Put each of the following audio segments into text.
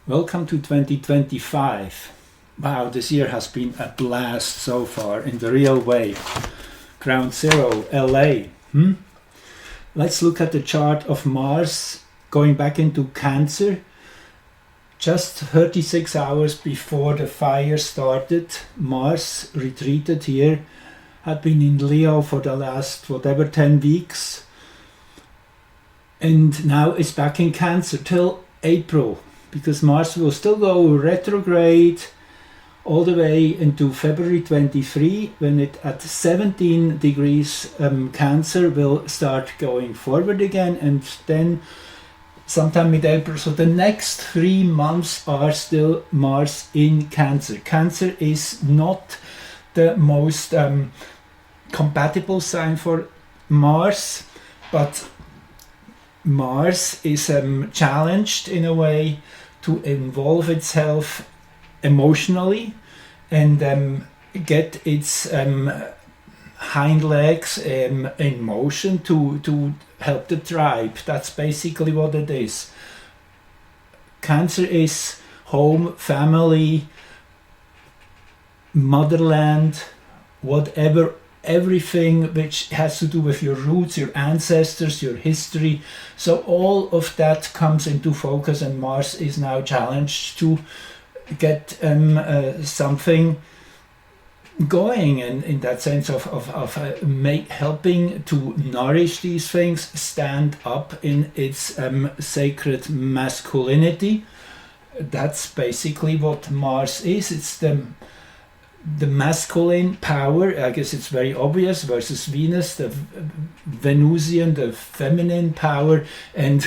Welcome to 2025. Wow, this year has been a blast so far in the real way. Ground Zero, LA. Let's look at the chart of Mars going back into Cancer. Just 36 hours before the fire started, Mars retreated here, had been in Leo for the last 10 weeks, and now it's back in Cancer till April, because Mars will still go retrograde all the way into February 23, when it at 17 degrees Cancer will start going forward again, and then sometime mid-April. So the next 3 months are still Mars in Cancer. Cancer is not the most compatible sign for Mars, but Mars is challenged in a way to involve itself emotionally and get its hind legs in motion to help the tribe. That's basically what it is. Cancer is home, family, motherland, whatever, everything which has to do with your roots, your ancestors, your history. So all of that comes into focus, and Mars is now challenged to get something going, and in that sense of helping to nourish these things, stand up in its sacred masculinity. That's basically what Mars is. It's the masculine power. I guess it's very obvious, versus Venus, the Venusian, the feminine power. And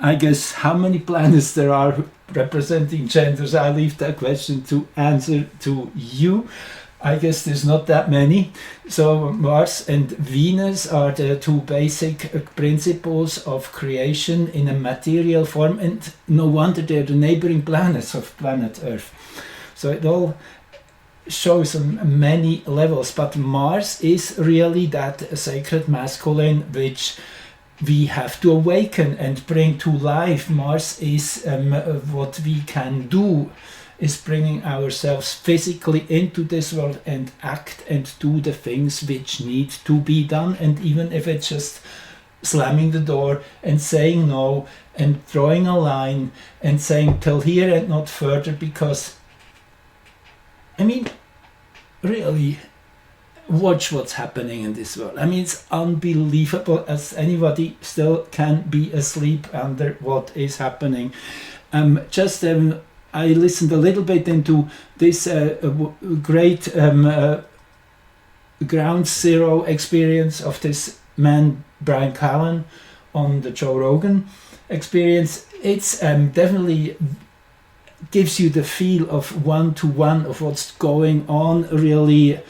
I guess how many planets there are representing genders, I leave that question to answer to you. I guess there's not that many. So Mars and Venus are the two basic principles of creation in a material form, and no wonder they're the neighboring planets of planet Earth. So it all shows on many levels, but Mars is really that sacred masculine which we have to awaken and bring to life. Mars is what we can do, is bringing ourselves physically into this world and act and do the things which need to be done. And even if it's just slamming the door and saying no and drawing a line and saying till here and not further, because I mean, really, watch what's happening in this world. I mean, it's unbelievable, as anybody still can be asleep under what is happening. I listened a little bit into this great ground zero experience of this man, Brian Callen, on the Joe Rogan experience. It's definitely gives you the feel of one-to-one of what's going on, really.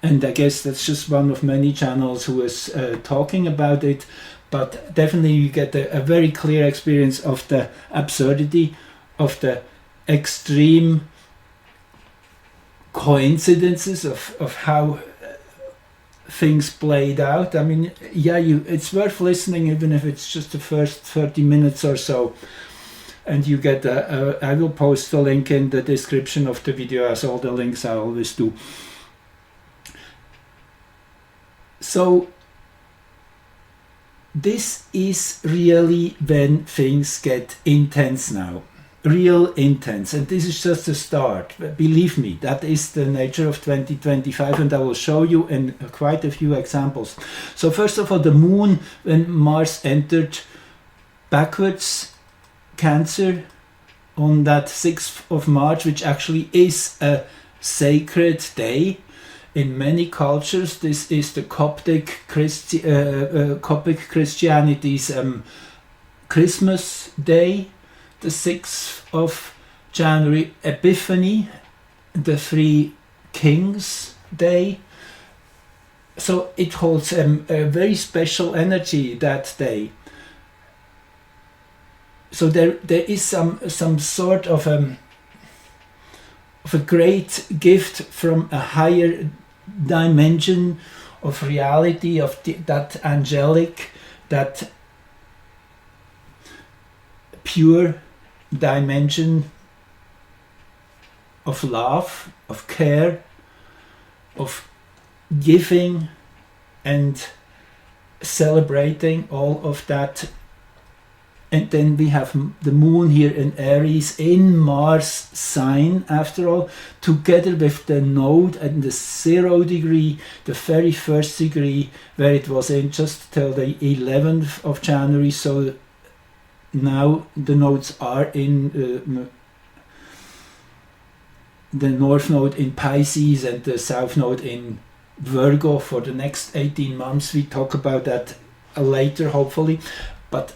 And I guess that's just one of many channels who is talking about it. But definitely you get a very clear experience of the absurdity, of the extreme coincidences of how things played out. I mean, yeah, it's worth listening, even if it's just the first 30 minutes or so. And you get I will post the link in the description of the video, as all the links I always do. So this is really when things get intense now. Real intense, and this is just a start. Believe me, that is the nature of 2025, and I will show you in quite a few examples. So first of all, the moon, when Mars entered backwards Cancer on that 6th of March, which actually is a sacred day in many cultures. This is the Coptic Christianity's Christmas day, the 6th of January, Epiphany, the Three Kings Day. So it holds a very special energy that day. So there is some sort of a great gift from a higher dimension of reality, of that angelic, that pure dimension of love, of care, of giving and celebrating all of that. And then we have the moon here in Aries in Mars sign, after all, together with the node and the 0 degree, the very first degree, where it was in just till the 11th of January. So now the nodes are in the north node in Pisces and the south node in Virgo for the next 18 months. We talk about that later, hopefully. But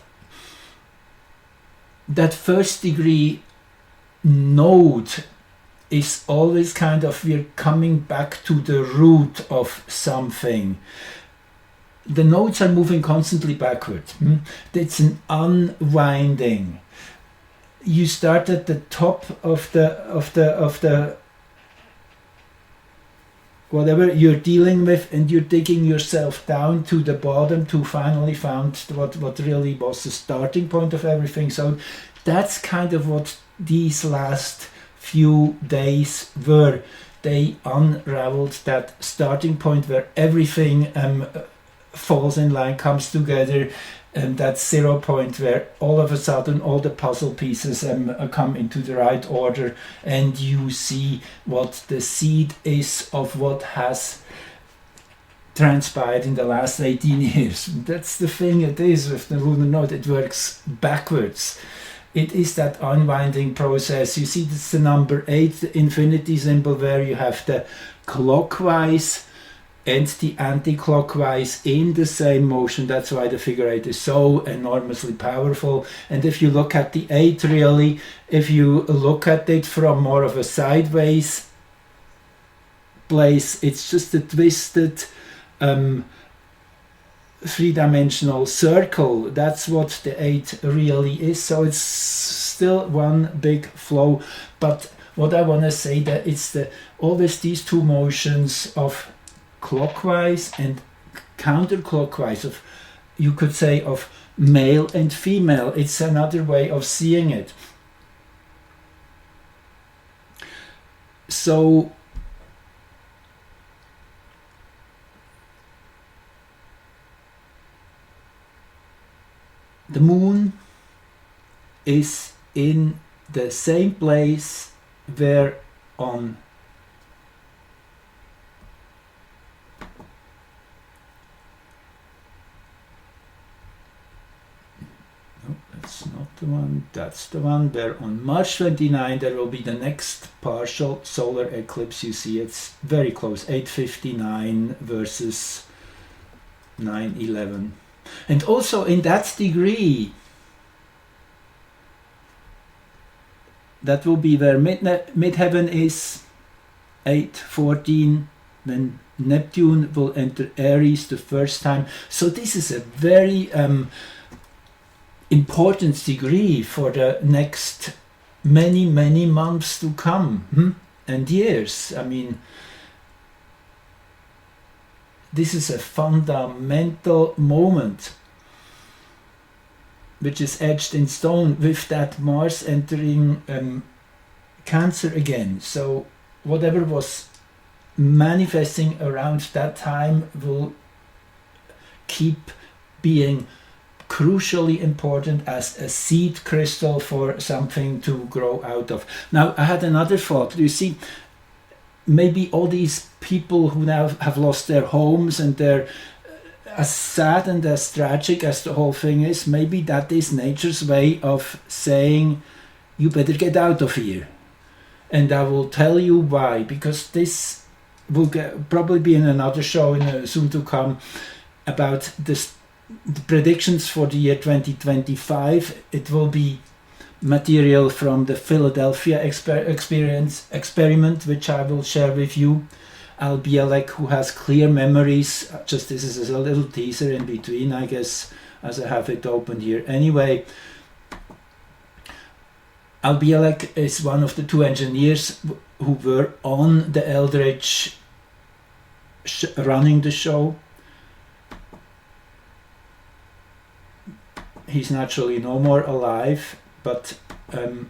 that first degree node is always kind of, we're coming back to the root of something. The nodes are moving constantly backward. It's an unwinding. You start at the top of the whatever you're dealing with, and you're digging yourself down to the bottom to finally find what really was the starting point of everything. So that's kind of what these last few days were. They unraveled that starting point where everything falls in line, comes together, and that 0 point where all of a sudden all the puzzle pieces come into the right order, and you see what the seed is of what has transpired in the last 18 years. That's the thing it is with the lunar node, it works backwards. It is that unwinding process. You see, it's the number 8, the infinity symbol, where you have the clockwise and the anti-clockwise in the same motion. That's why the figure 8 is so enormously powerful. And if you look at the 8, really, if you look at it from more of a sideways place, it's just a twisted three-dimensional circle. That's what the 8 really is. So it's still one big flow. But what I want to say, that it's always these two motions of clockwise and counterclockwise, of, you could say, of male and female. It's another way of seeing it. So the moon is in the same place where on that's not the one, that's the one, where on March 29 there will be the next partial solar eclipse. You see it's very close, 8:59 versus 9:11. And also in that degree, that will be where midheaven is, 8:14, then Neptune will enter Aries the first time. So this is a very important degree for the next many months to come, and years. I mean, this is a fundamental moment which is etched in stone with that Mars entering Cancer again. So whatever was manifesting around that time will keep being crucially important as a seed crystal for something to grow out of. Now, I had another thought. You see, maybe all these people who now have lost their homes, and they're as sad and as tragic as the whole thing is, maybe that is nature's way of saying, you better get out of here. And I will tell you why, because this will probably be in another show soon to come, about the predictions for the year 2025. It will be material from the Philadelphia experiment, which I will share with you. Albielek, who has clear memories, just this is a little teaser in between, I guess, as I have it open here. Anyway, Albielek is one of the two engineers who were on the Eldridge running the show. He's naturally no more alive, but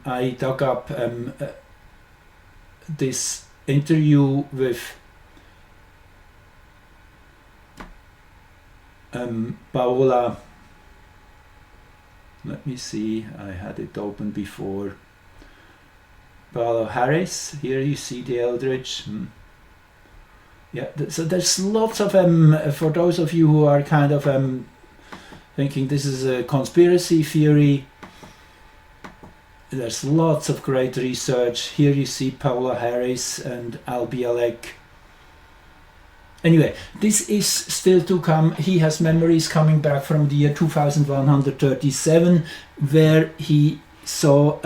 I dug up this interview with Paola. Let me see, I had it open before. Paola Harris, here you see the Eldritch. Yeah, so there's lots of for those of you who are kind of thinking this is a conspiracy theory, there's lots of great research. Here you see Paola Harris and Al Bialek. Anyway, this is still to come. He has memories coming back from the year 2137, where he saw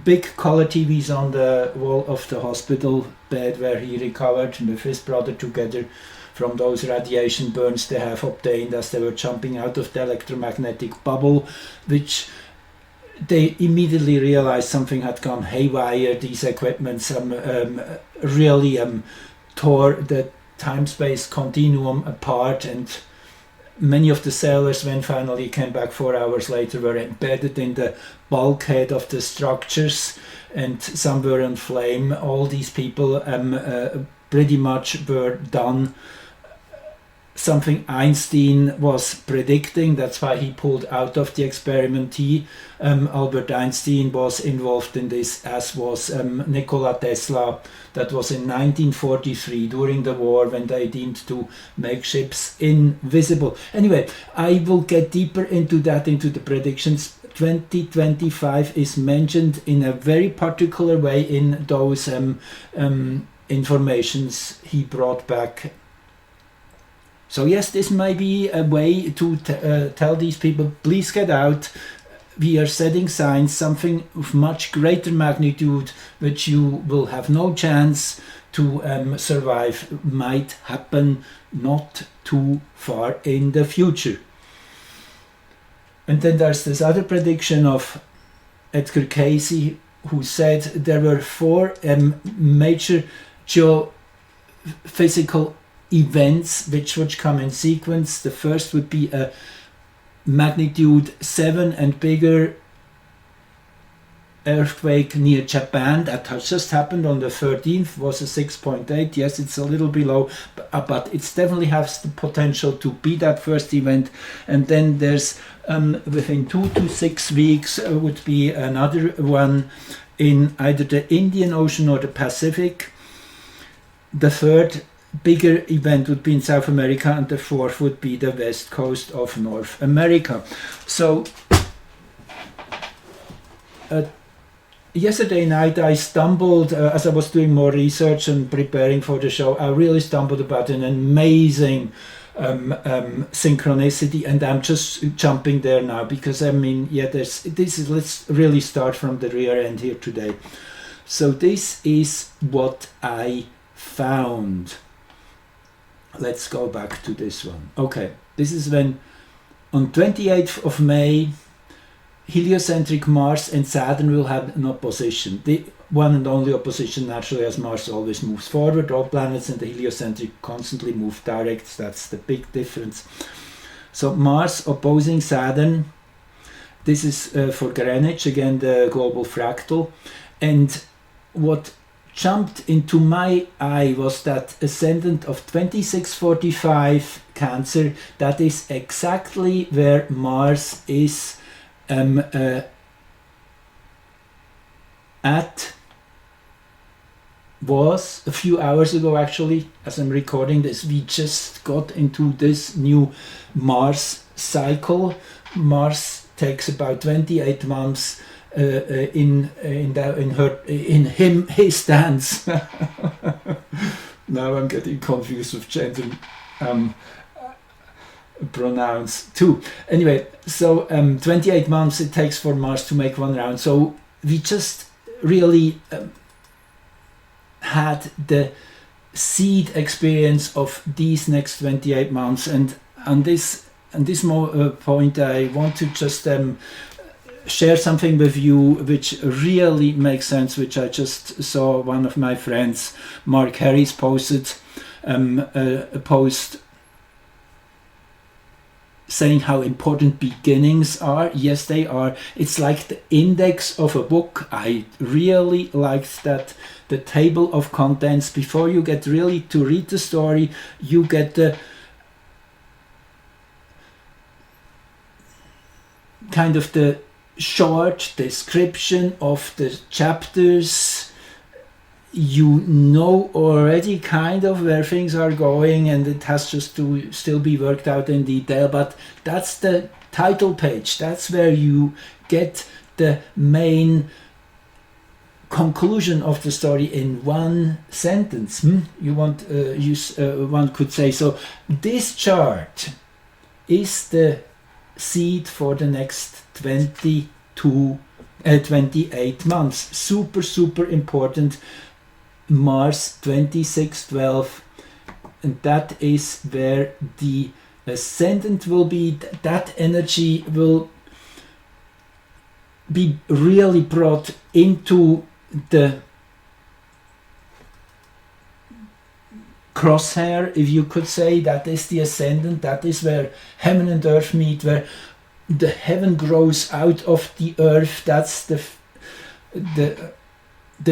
big color TVs on the wall of the hospital bed where he recovered with his brother together from those radiation burns they have obtained as they were jumping out of the electromagnetic bubble, which they immediately realized something had gone haywire. These equipments really tore the time-space continuum apart, and many of the sailors, when finally came back 4 hours later, were embedded in the bulkhead of the structures, and some were on flame. All these people pretty much were done. Something Einstein was predicting, that's why he pulled out of the experiment. Albert Einstein was involved in this, as was Nikola Tesla. That was in 1943 during the war, when they deemed to make ships invisible. Anyway, I will get deeper into that, into the predictions. 2025 is mentioned in a very particular way in those informations he brought back. So yes, this may be a way to tell these people, please get out. We are setting signs, something of much greater magnitude, which you will have no chance to survive, might happen not too far in the future. And then there's this other prediction of Edgar Cayce, who said there were 4 major geophysical events which would come in sequence. The first would be a magnitude 7 and bigger earthquake near Japan. That has just happened on the 13th, was a 6.8. Yes, it's a little below, but it definitely has the potential to be that first event. And then there's within 2 to 6 weeks would be another one in either the Indian Ocean or the Pacific. The third bigger event would be in South America, and the fourth would be the west coast of North America. So yesterday night I stumbled, as I was doing more research and preparing for the show, I really stumbled about an amazing synchronicity, and I'm just jumping there now because I mean, yeah, let's really start from the rear end here today. So this is what I found. Let's go back to this one. Okay, this is when on 28th of May heliocentric Mars and Saturn will have an opposition. The one and only opposition, naturally, as Mars always moves forward. All planets in the heliocentric constantly move direct. That's the big difference. So Mars opposing Saturn. This is for Greenwich, again the global fractal. And what jumped into my eye was that ascendant of 2645 Cancer. That is exactly where Mars is was a few hours ago, actually, as I'm recording this. We just got into this new Mars cycle. Mars takes about 28 months his stance. Now I'm getting confused with gender pronouns too. Anyway, so 28 months it takes for Mars to make one round. So we just really had the seed experience of these next 28 months, and on this point I want to just share something with you which really makes sense, which I just saw one of my friends, Mark Harris, posted a post saying how important beginnings are. Yes, they are. It's like the index of a book. I really liked that. The table of contents. Before you get really to read the story, you get the kind of the short description of the chapters. You know already kind of where things are going, and it has just to still be worked out in detail, but that's the title page. That's where you get the main conclusion of the story in one sentence. One could say. So this chart is the seed for the next 28 months. Super important. Mars 2612, and that is where the ascendant will be. That energy will be really brought into the crosshair, if you could say. That is the ascendant. That is where heaven and earth meet, where the heaven grows out of the earth. That's the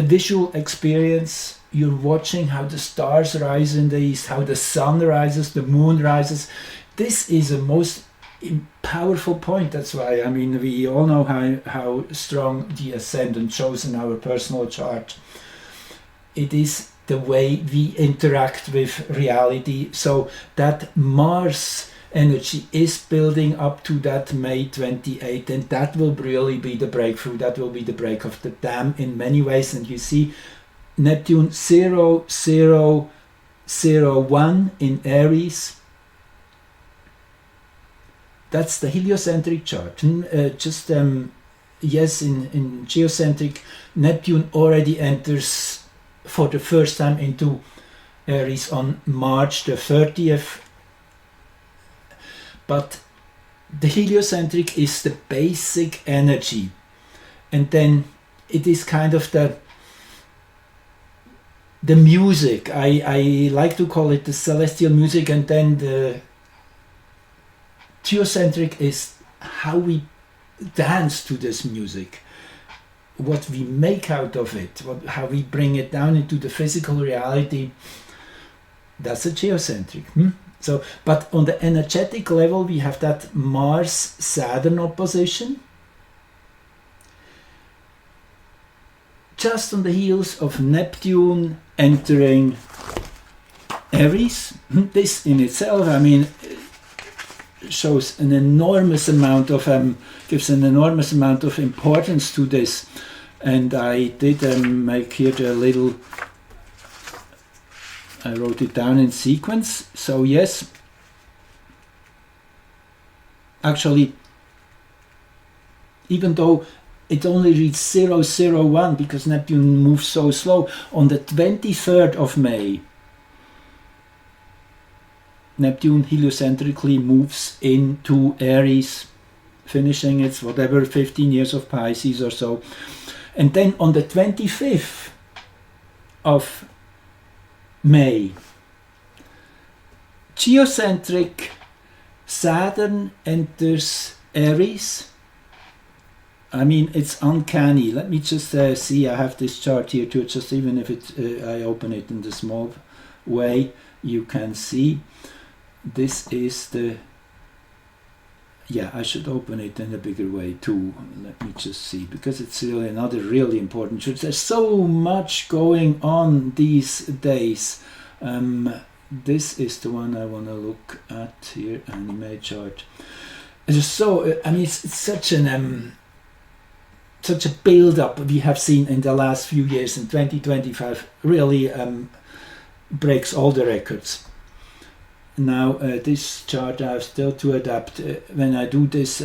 visual experience. You're watching how the stars rise in the east, how the sun rises, the moon rises. This is a most powerful point. That's why, I mean, we all know how strong the ascendant shows in our personal chart. It is the way we interact with reality. So that Mars energy is building up to that May 28, and that will really be the breakthrough. That will be the break of the dam in many ways. And you see Neptune 0001 in Aries. That's the heliocentric chart. Yes, in geocentric, Neptune already enters for the first time into Aries on March the 30th. But the heliocentric is the basic energy, and then it is kind of the music. I like to call it the celestial music, and then the geocentric is how we dance to this music, what we make out of it, how we bring it down into the physical reality. That's a geocentric. So, but on the energetic level, we have that Mars-Saturn opposition. Just on the heels of Neptune entering Aries. This in itself, I mean, shows an enormous amount of, gives an enormous amount of importance to this. And I did make here the little, I wrote it down in sequence. So yes, actually, even though it only reads 001 because Neptune moves so slow, on the 23rd of May, Neptune heliocentrically moves into Aries, finishing its whatever 15 years of Pisces or so. And then on the 25th of May, geocentric Saturn enters Aries. I mean, it's uncanny. Let me just see. I have this chart here too. Just even if I open it in the small way, you can see. This is the. Yeah, I should open it in a bigger way too. Let me just see, because it's really another really important chart. There's so much going on these days. This is the one I want to look at here, anime chart. It's so, I mean, it's such an such a build-up we have seen in the last few years. In 2025 really breaks all the records. Now this chart I have still to adapt. When I do this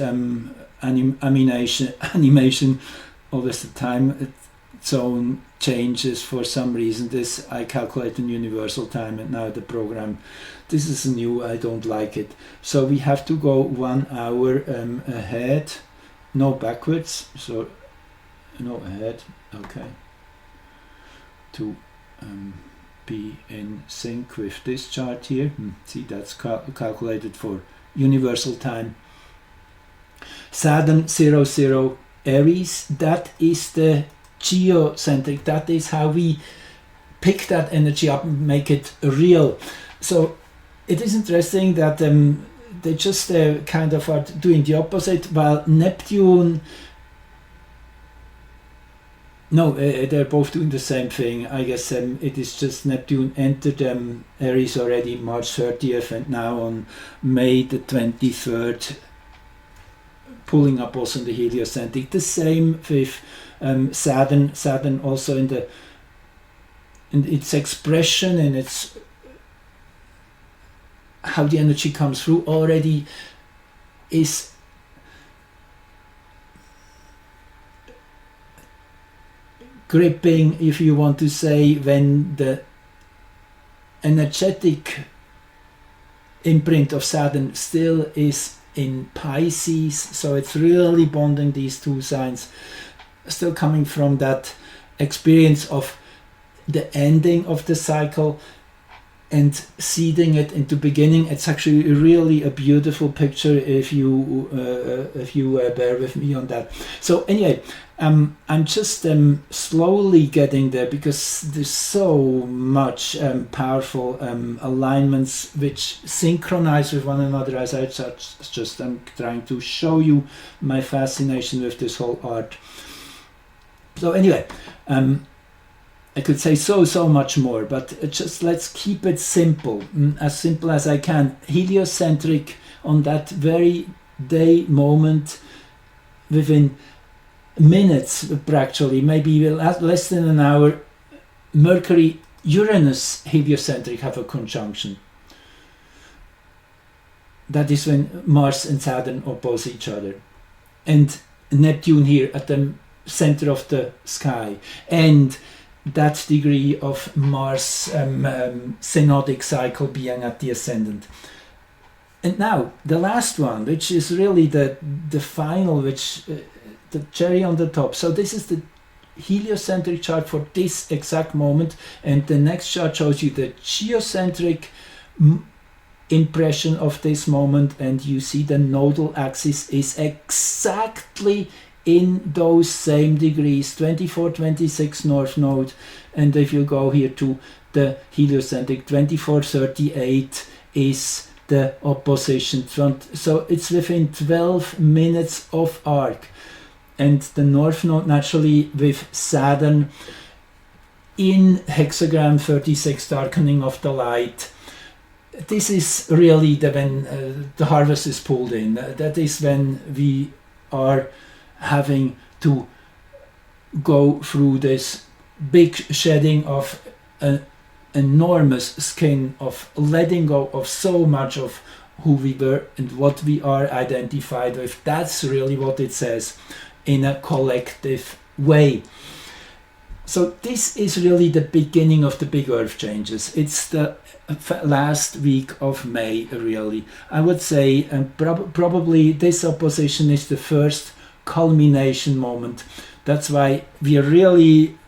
animation, always the time zone changes for some reason. This I calculate in universal time, and now the program, this is new, I don't like it. So we have to go 1 hour ahead, no backwards, so no ahead, okay, to be in sync with this chart here. See, that's calculated for universal time. Saturn 00 Aries, that is the geocentric, that is how we pick that energy up and make it real. So it is interesting that they just kind of are doing the opposite, while Neptune, no, they're both doing the same thing. I guess it is just Neptune entered Aries already March 30th, and now on May the 23rd, pulling up also in the heliocentric. The same with Saturn. Saturn also in its expression and its how the energy comes through already is gripping, if you want to say, when the energetic imprint of Saturn still is in Pisces. So it's really bonding these two signs, still coming from that experience of the ending of the cycle and seeding it into beginning. It's actually really a beautiful picture if you bear with me on that. So anyway, I'm just slowly getting there, because there's so much powerful alignments which synchronize with one another, as I just I'm trying to show you my fascination with this whole art. So anyway, I could say so much more, but just let's keep it simple as I can. Heliocentric on that very day moment, within minutes, practically, maybe less than an hour, Mercury, Uranus, heliocentric have a conjunction. That is when Mars and Saturn oppose each other. And Neptune here at the center of the sky. And that degree of Mars synodic cycle being at the ascendant. And now, the last one, which is really the final, which the cherry on the top. So this is the heliocentric chart for this exact moment, and the next chart shows you the geocentric impression of this moment, and you see the nodal axis is exactly in those same degrees, 24, 26 north node, and if you go here to the heliocentric, 24, 38 is the opposition front. So it's within 12 minutes of arc. And the north node naturally with Saturn in hexagram 36, darkening of the light. This is really when the harvest is pulled in. That is when we are having to go through this big shedding of an enormous skin, of letting go of so much of who we were and what we are identified with. That's really what it says, in a collective way. So this is really the beginning of the big earth changes. It's the last week of May, really. I would say, and probably this opposition is the first culmination moment. That's why we really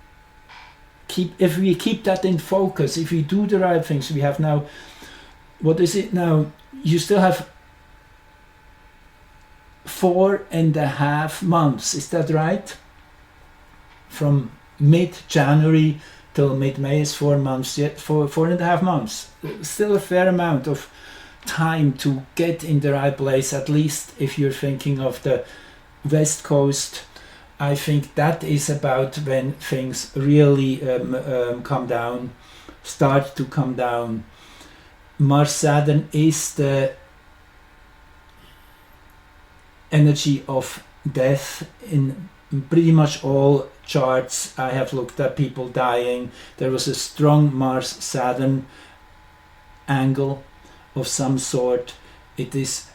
if we keep that in focus, if we do the right things, we have now, what is it now? You still have 4.5 months, is that right? From mid-January till mid-May is 4 months, yet 4.5 months. Still a fair amount of time to get in the right place, at least if you're thinking of the West Coast. I think that is about when things really come down, start to come down. Mars Saturn is the energy of death in pretty much all charts I have looked at, people dying. There was a strong Mars Saturn angle of some sort. It is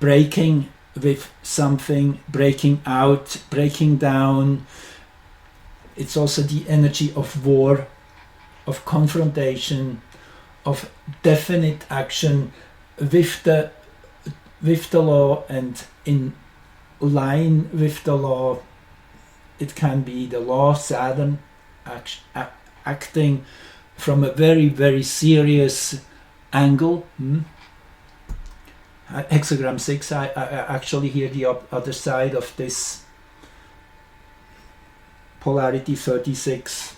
breaking with something, breaking out, breaking down. It's also the energy of war, of confrontation, of definite action with the law, and in line with the law. It can be the law, Saturn acting from a very, very serious angle. hexagram 6, I actually here the other side of this polarity 36.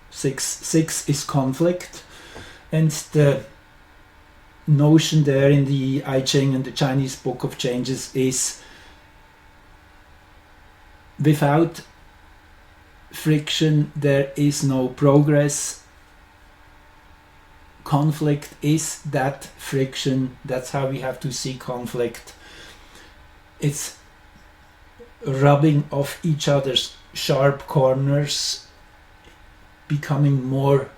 6 is conflict, and the notion there in the I Ching and the Chinese Book of Changes is without friction there is no progress. Conflict is that friction. That's how we have to see conflict. It's rubbing off each other's sharp corners, becoming more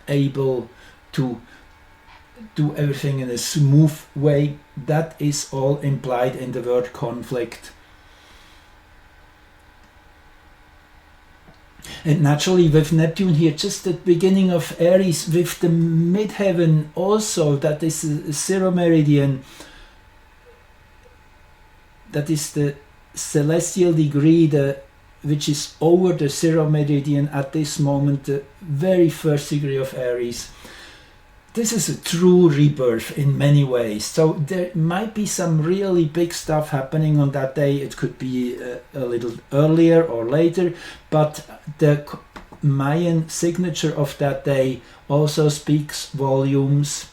able to do everything in a smooth way. That is all implied in the word conflict. And naturally with Neptune here, just at the beginning of Aries, with the midheaven also, that is a zero meridian, that is the celestial degree, which is over the zero meridian at this moment, the very first degree of Aries. This is a true rebirth in many ways. So there might be some really big stuff happening on that day. It could be a little earlier or later, but the Mayan signature of that day also speaks volumes.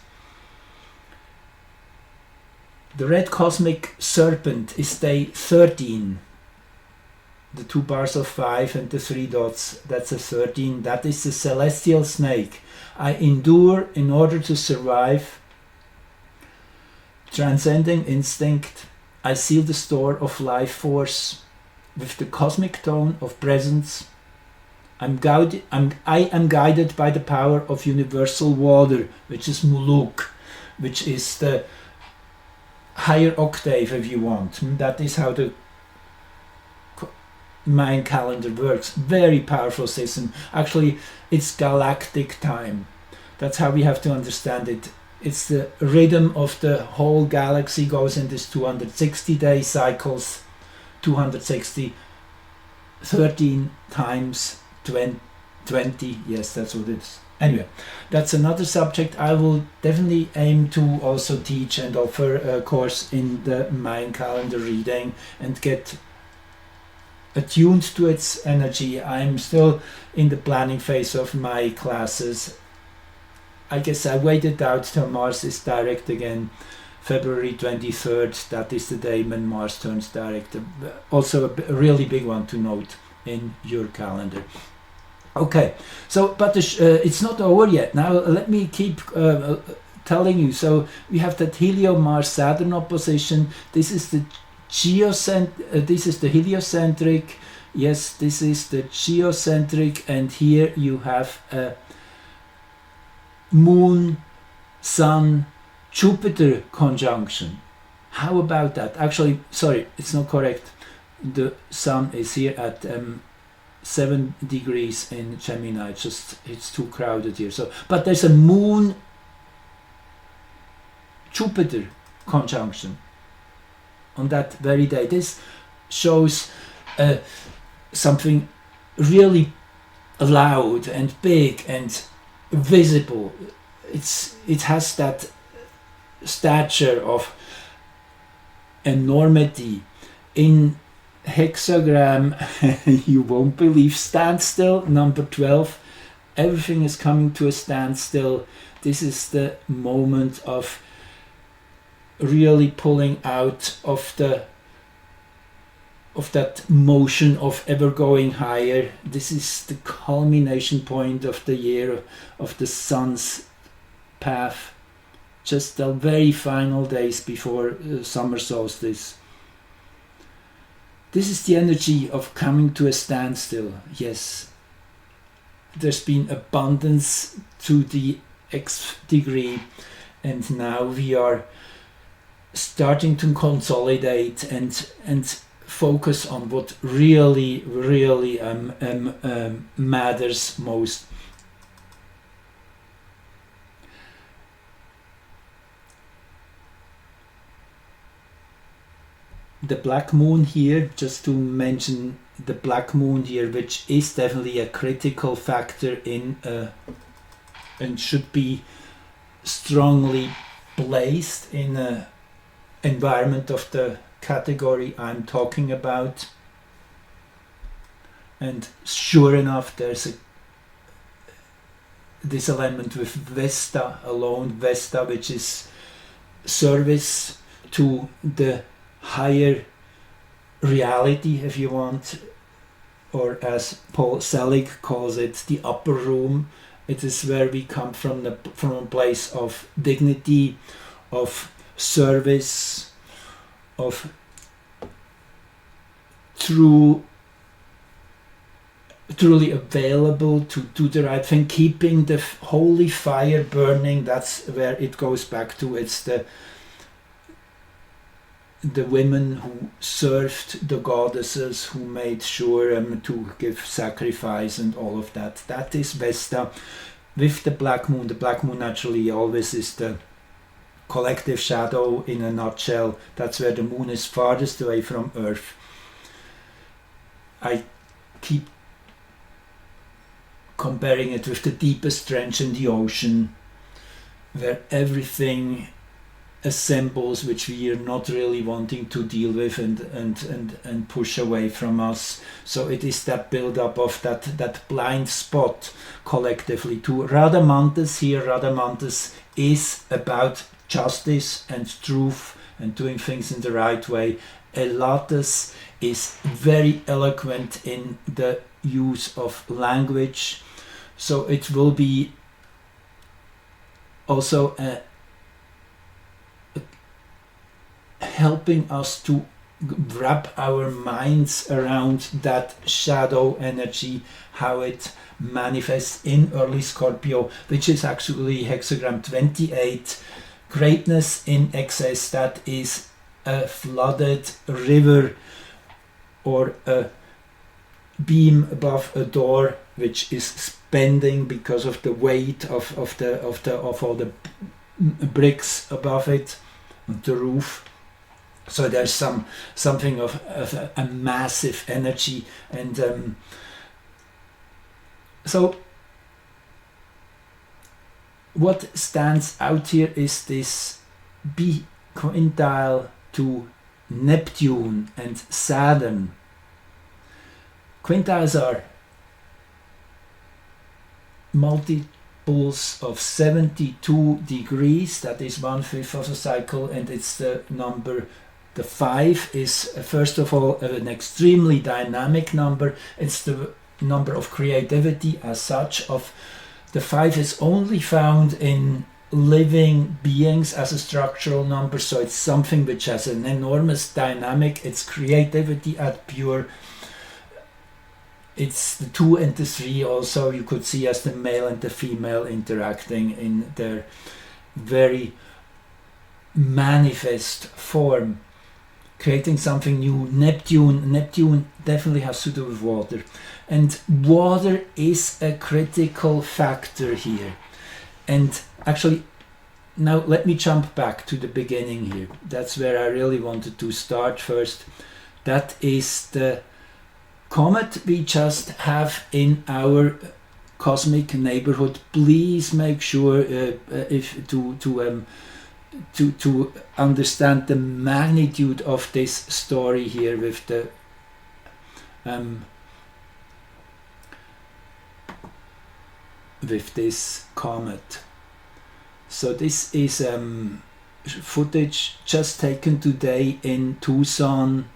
The red cosmic serpent is day 13. The 2 bars of 5 and the 3 dots, that's a 13. That is the celestial snake. I endure in order to survive. Transcending instinct. I seal the store of life force with the cosmic tone of presence. I am guided by the power of universal water, which is Muluk, which is the higher octave if you want. That is how the Mayan calendar works. Very powerful system. Actually, it's galactic time. That's how we have to understand it. It's the rhythm of the whole galaxy goes in this 260-day cycles. 260, 13 times 20. Yes, that's what it is. Anyway, that's another subject. I will definitely aim to also teach and offer a course in the Mayan calendar reading and get attuned to its energy. I'm still in the planning phase of my classes. I guess I waited out till Mars is direct again. February 23rd, that is the day when Mars turns direct. Also a really big one to note in your calendar. Okay, so but it's not over yet. Now let me keep telling you. So we have that Helio-Mars-Saturn opposition. This is the this is the heliocentric. Yes, this is the geocentric, and here you have a Moon, Sun, Jupiter conjunction. How about that? Actually, sorry, it's not correct. The Sun is here at 7 degrees in Gemini. It's too crowded here. So, but there's a Moon, Jupiter conjunction on that very day. This shows something really loud and big and visible. It has that stature of enormity. In hexagram, you won't believe, standstill, number 12. Everything is coming to a standstill. This is the moment of really pulling out of that motion of ever going higher. This is the culmination point of the year of the sun's path. Just the very final days before summer solstice. This is the energy of coming to a standstill. Yes, there's been abundance to the X degree, and now we are starting to consolidate and focus on what really matters most. The black moon here, just to mention the black moon here, which is definitely a critical factor in and should be strongly placed in an environment of the category I'm talking about. And sure enough, there's this element with Vesta alone, Vesta, which is service to the higher reality, if you want, or as Paul Selig calls it, the upper room. It is where we come from a place of dignity, of service, of truly available to do the right thing, keeping the holy fire burning. That's where it goes back to. It's the women who served the goddesses, who made sure to give sacrifice and all of that. That is Vesta with the black moon. The black moon naturally always is the collective shadow in a nutshell. That's where the moon is farthest away from Earth. I keep comparing it with the deepest trench in the ocean, where everything assembles which we are not really wanting to deal with and push away from us. So it is that build-up of that blind spot collectively. To Radamanthus here, Radamanthus is about justice and truth and doing things in the right way. Elatus is very eloquent in the use of language. So it will be also helping us to wrap our minds around that shadow energy, how it manifests in early Scorpio, which is actually hexagram 28. Greatness in excess, that is a flooded river or a beam above a door which is spending because of the weight of all the bricks above it, the roof. So there's something of a massive energy, and so what stands out here is this bi-quintile to Neptune and Saturn. Quintiles are multiples of 72 degrees, that is 1/5 of a cycle, and it's the number. The 5 is, first of all, an extremely dynamic number. It's the number of creativity as such. The 5 is only found in living beings as a structural number, so it's something which has an enormous dynamic. It's creativity at pure. It's the 2 and the 3 also you could see as the male and the female interacting in their very manifest form, creating something new. Neptune definitely has to do with water, and water is a critical factor here. And actually, now let me jump back to the beginning here. That's where I really wanted to start first. That is the comet we just have in our cosmic neighborhood. Please make sure to understand the magnitude of this story here with the with this comet. So this is footage just taken today in Tucson,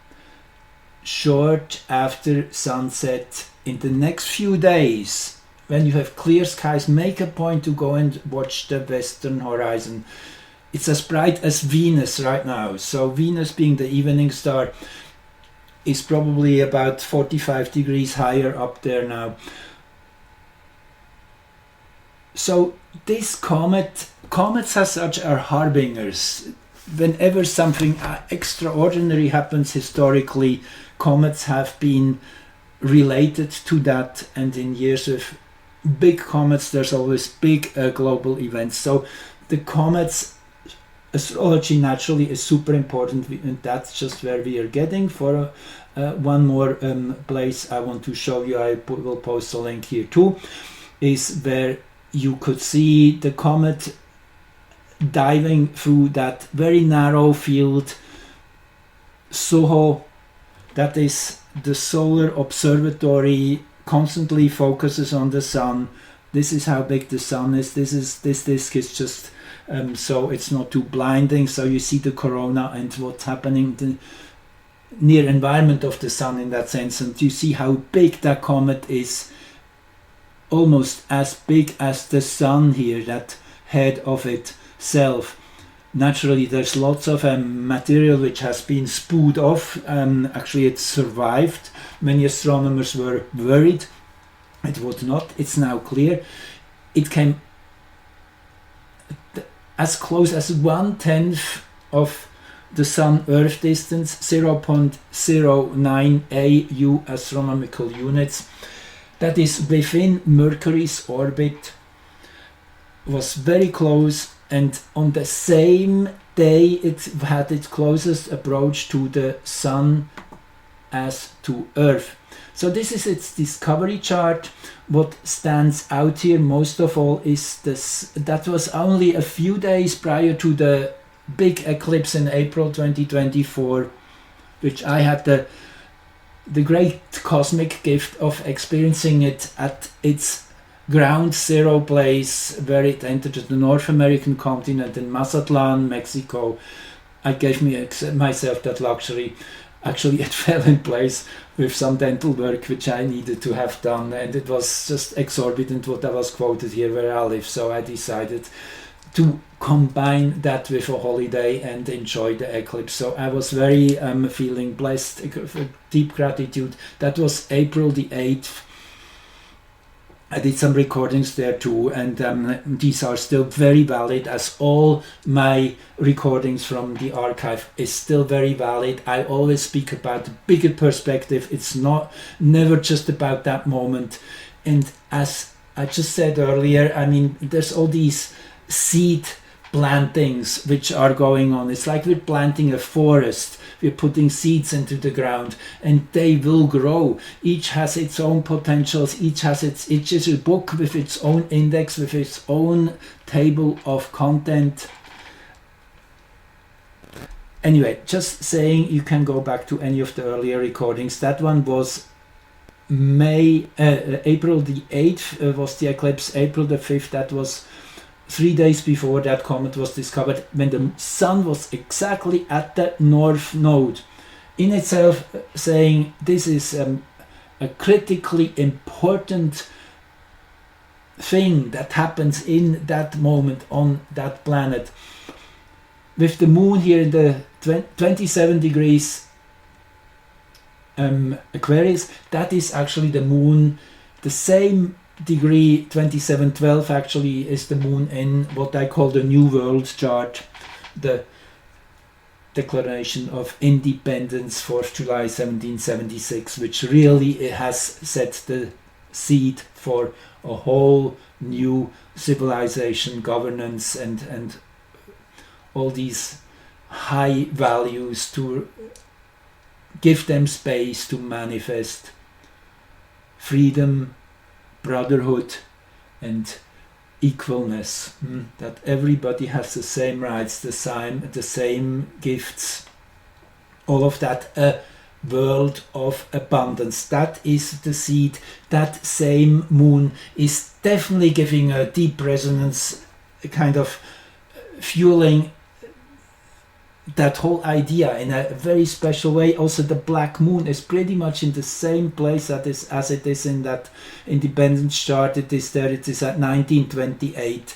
short after sunset. In the next few days, when you have clear skies, make a point to go and watch the western horizon. It's as bright as Venus right now. So Venus, being the evening star, is probably about 45 degrees higher up there now. So this comets as such are harbingers. Whenever something extraordinary happens historically, comets have been related to that, and in years with big comets there's always big global events. So the comets astrology naturally is super important, and that's just where we are getting. For one more place I want to show you, I will post a link here too, is where you could see the comet diving through that very narrow field, SOHO, that is the solar observatory, constantly focuses on the sun. This is how big the sun is. This disk is just so it's not too blinding. So you see the corona and what's happening, the near environment of the sun in that sense, and you see how big that comet is, almost as big as the sun here, that head of itself. Naturally, there's lots of material which has been spewed off. Actually, it survived. Many astronomers were worried it would not. It's now clear. It came as close as 1/10 of the Sun-Earth distance, 0.09 AU astronomical units. That is within Mercury's orbit. Was very close, and on the same day it had its closest approach to the Sun as to Earth. So this is its discovery chart. What stands out here most of all is this, that was only a few days prior to the big eclipse in April 2024, which I had the great cosmic gift of experiencing it at its ground zero place, where it entered the North American continent in Mazatlan, Mexico. I gave myself that luxury. Actually, it fell in place with some dental work which I needed to have done, and it was just exorbitant what I was quoted here where I live. So I decided to combine that with a holiday and enjoy the eclipse. So I was very feeling blessed, deep gratitude. That was April the 8th. I did some recordings there too, and these are still very valid, as all my recordings from the archive is still very valid. I always speak about the bigger perspective. It's never just about that moment. And as I just said earlier, I mean, there's all these seed plantings which are going on. It's like we're planting a forest. We're putting seeds into the ground, and they will grow. Each has its own potentials. Each is a book with its own index, with its own table of content. Anyway, just saying, you can go back to any of the earlier recordings. That one was April the 8th was the eclipse. April the 5th, that was 3 days before that comet was discovered, when the sun was exactly at the north node. In itself, saying this is a critically important thing that happens in that moment on that planet. With the moon here in the 27 degrees Aquarius, that is actually the moon, the same degree 2712 actually is the moon in what I call the New World chart, the Declaration of Independence, 4th July 1776, which really has set the seed for a whole new civilization, governance, and all these high values, to give them space to manifest freedom, brotherhood, and equalness, that everybody has the same rights, the same gifts, all of that, a world of abundance. That is the seed. That same moon is definitely giving a deep resonance, a kind of fueling that whole idea in a very special way. Also, the black moon is pretty much in the same place as it is in that independence chart. It is there. It is at 1928.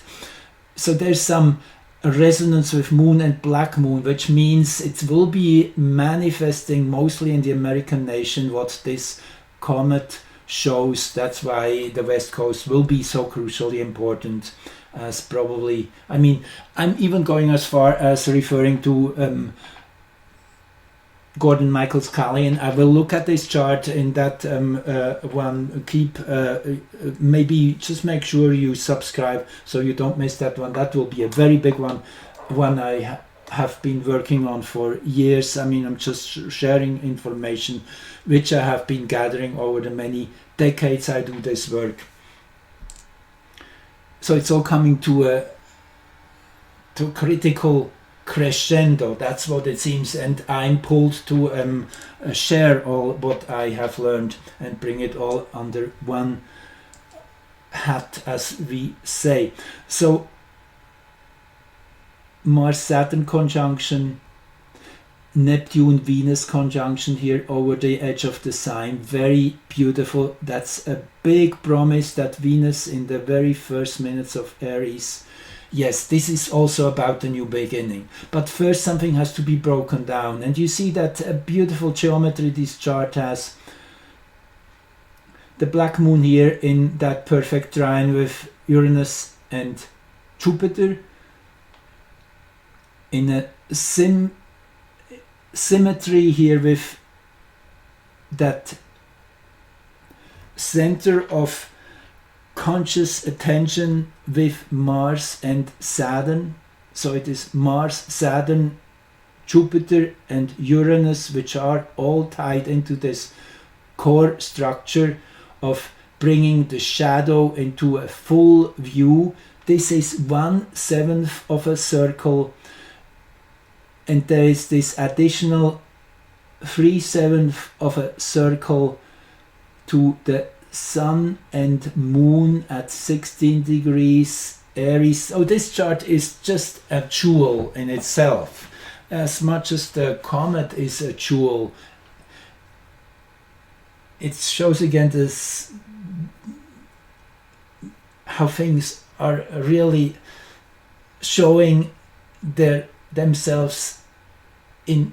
So there's some resonance with moon and black moon, which means it will be manifesting mostly in the American nation what this comet shows. That's why the West Coast will be so crucially important. As probably, I mean, I'm even going as far as referring to Gordon Michael Scallion. I will look at this chart in that one. Maybe just make sure you subscribe so you don't miss that one. That will be a very big one I have been working on for years. I mean, I'm just sharing information which I have been gathering over the many decades I do this work. So it's all coming to to critical crescendo. That's what it seems, and I'm pulled to share all what I have learned and bring it all under one hat, as we say. So Mars-Saturn conjunction, Neptune-Venus conjunction here over the edge of the sign, very beautiful. That's a big promise that Venus in the very first minutes of Aries, yes, this is also about a new beginning. But first something has to be broken down, and you see that a beautiful geometry this chart has. The black moon here in that perfect trine with Uranus and Jupiter in a symmetry here with that center of conscious attention with Mars and Saturn. So it is Mars, Saturn, Jupiter and Uranus, which are all tied into this core structure of bringing the shadow into a full view. This is 1/7 of a circle, and there is this additional 3/7 of a circle to the Sun and Moon at 16 degrees Aries. So this chart is just a jewel in itself, as much as the comet is a jewel. It shows again this, how things are really showing themselves in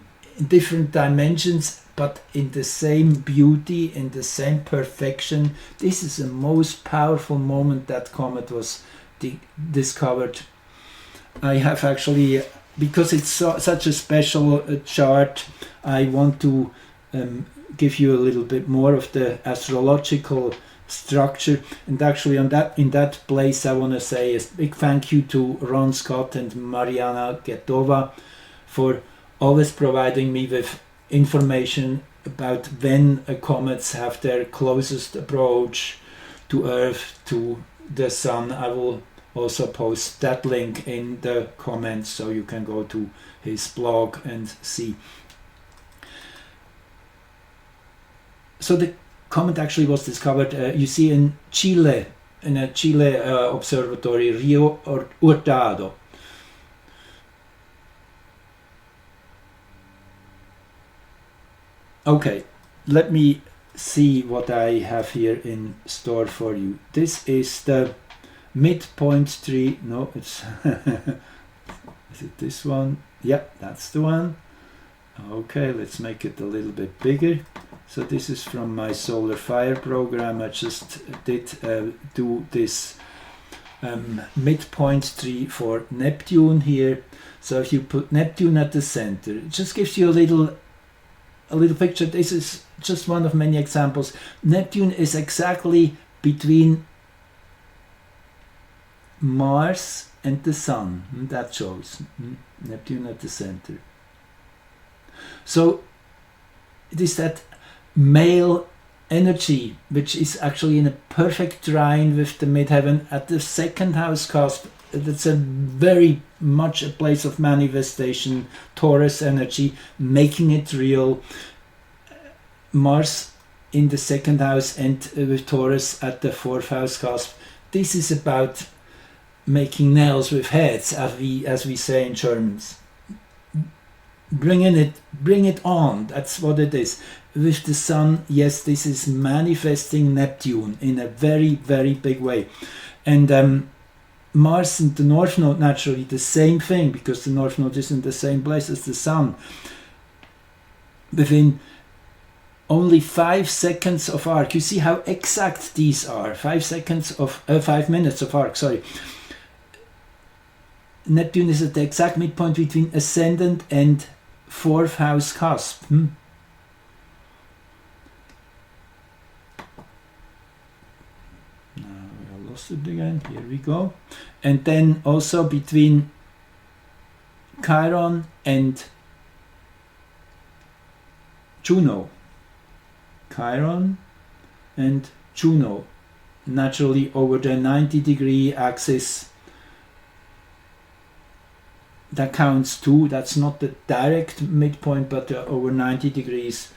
different dimensions, but in the same beauty, in the same perfection. This is the most powerful moment that comet was discovered. I have actually, because it's such a special chart, I want to give you a little bit more of the astrological structure. And actually in that place I want to say a big thank you to Ron Scott and Mariana Getova for always providing me with information about when comets have their closest approach to Earth, to the Sun. I will also post that link in the comments so you can go to his blog and see. So the comet actually was discovered, you see, in Chile, in a Chile observatory, Rio Hurtado. Okay, let me see what I have here in store for you. This is the midpoint tree. No, it's is it this one? Yep, that's the one. Okay, let's make it a little bit bigger. So this is from my Solar Fire program. I just did do this midpoint tree for Neptune here. So if you put Neptune at the center, it just gives you a little picture. This is just one of many examples. Neptune is exactly between Mars and the Sun. That shows Neptune at the center. So it is that male energy which is actually in a perfect trine with the midheaven at the second house cusp. That's a very much a place of manifestation, Taurus energy, making it real. Mars in the second house and with Taurus at the fourth house cusp. This is about making nails with heads, as we say in Germans. Bring it on. That's what it is. With the Sun, yes, this is manifesting Neptune in a very, very big way. And Mars and the North Node, naturally the same thing, because the North Node is in the same place as the Sun. Within only 5 seconds of arc, you see how exact these are. 5 minutes of arc, sorry. Neptune is at the exact midpoint between ascendant and fourth house cusp. Now I lost it again. Here we go. And then also between Chiron and Juno. Chiron and Juno, naturally over the 90-degree axis. that counts too. That's not the direct midpoint, but over 90 degrees.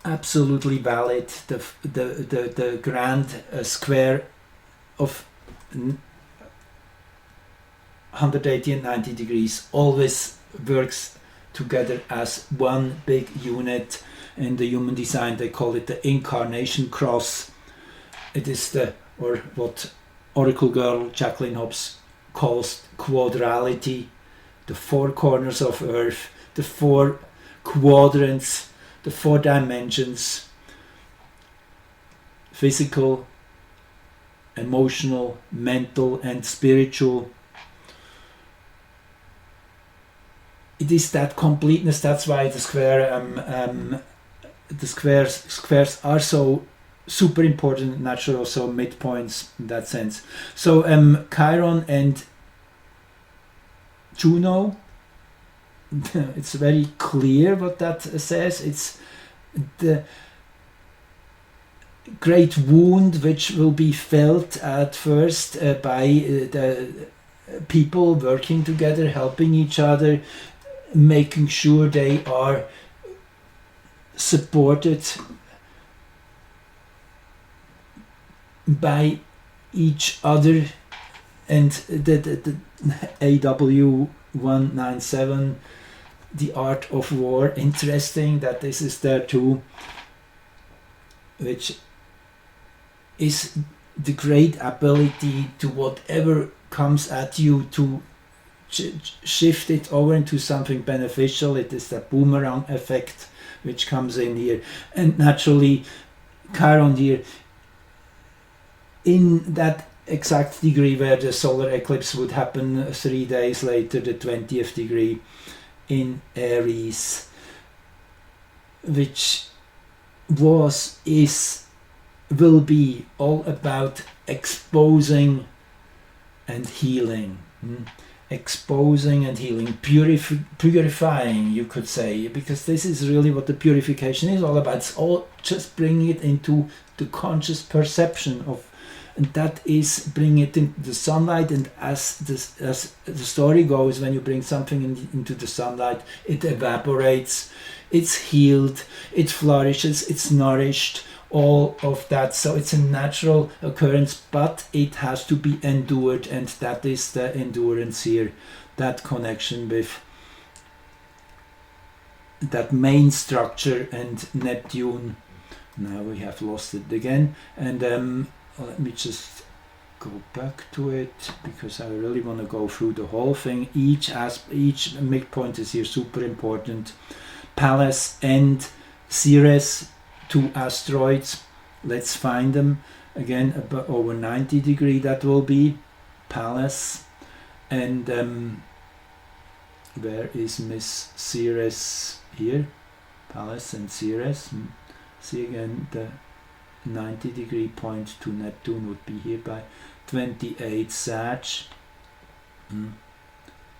Absolutely valid. The grand square of 180 and 90 degrees always works together as one big unit. In the human design they call it the incarnation cross. It is or what Oracle girl Jacqueline Hobbs calls quadrality, the four corners of Earth, the four quadrants, the four dimensions: physical, emotional, mental and spiritual. It is that completeness. That's why the squares are so super important, naturally also midpoints in that sense. So Chiron and Juno, it's very clear what that says. It's the great wound which will be felt at first by the people working together, helping each other, making sure they are supported by each other. And the AW 197, the art of war, interesting that this is there too, which is the great ability to whatever comes at you to shift it over into something beneficial. It is the boomerang effect which comes in here. And naturally Chiron here in that exact degree where the solar eclipse would happen 3 days later, the 20th degree in Aries, which will be all about exposing and healing. Exposing and healing, purifying, you could say, because this is really what the purification is all about. It's all just bringing it into the conscious perception of, and that is bringing it into the sunlight. And as the story goes, when you bring something into the sunlight, it evaporates, it's healed, it flourishes, it's nourished, all of that. So it's a natural occurrence, but it has to be endured, and that is the endurance here, that connection with that main structure and Neptune. Now we have lost it again, and let me just go back to it because I really want to go through the whole thing. Each midpoint is here super important. Pallas and Ceres, two asteroids. Let's find them again. About over 90 degree that will be Pallas, and where is Miss Ceres here? Pallas and Ceres. See again, the 90 degree point to Neptune would be here by 28 Sag,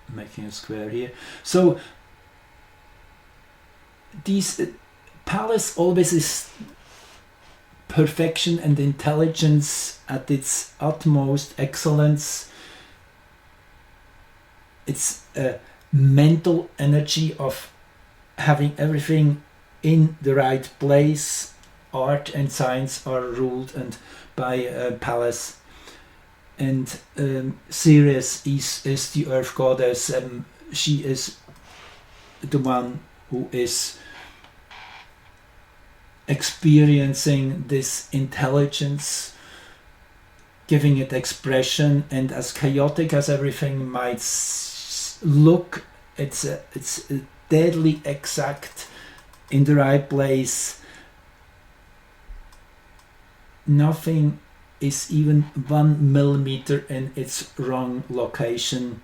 making a square here. So these Pallas always is perfection and intelligence at its utmost, excellence. It's a mental energy of having everything in the right place. Art and science are ruled and by Pallas. And Ceres is the earth goddess. She is the one who is experiencing this intelligence, giving it expression, and as chaotic as everything might look, it's deadly exact, in the right place. Nothing is even 1 millimeter in its wrong location.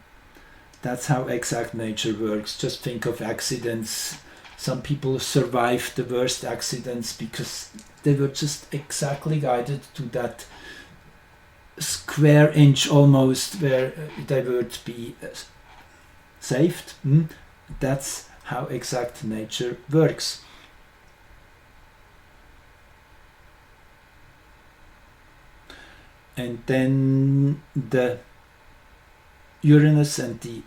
That's how exact nature works. Just think of accidents. Some people survived the worst accidents because they were just exactly guided to that square inch almost where they would be saved. That's how exact nature works. And then the Uranus and the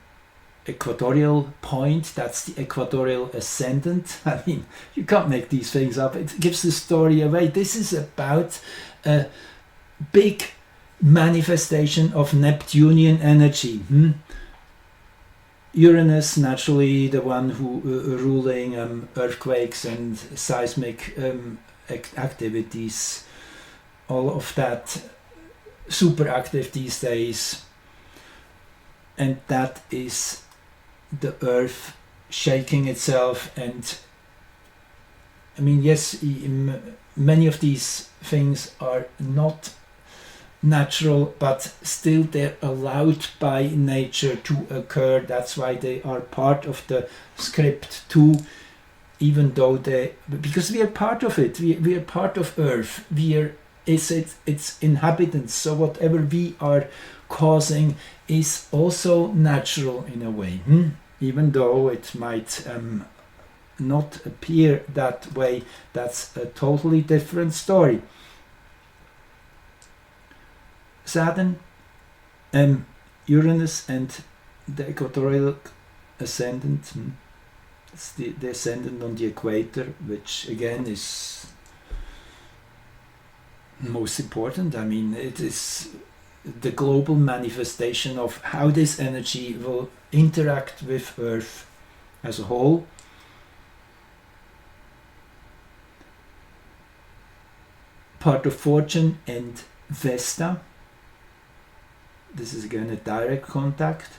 equatorial point, that's the equatorial ascendant. I mean, you can't make these things up. It gives the story away. This is about a big manifestation of Neptunian energy. Uranus, naturally the one who ruling earthquakes and seismic activities, all of that, super active these days. And that is the earth shaking itself. And I mean, yes, many of these things are not natural, but still they're allowed by nature to occur. That's why they are part of the script too, even though because we are part of it. We are part of earth. It's inhabitants. So whatever we are causing is also natural in a way, even though it might not appear that way. That's a totally different story. Saturn, Uranus and the equatorial ascendant. It's the ascendant on the equator, which again is most important. I mean, it is the global manifestation of how this energy will interact with Earth as a whole. Part of Fortune and Vesta. This is again a direct contact.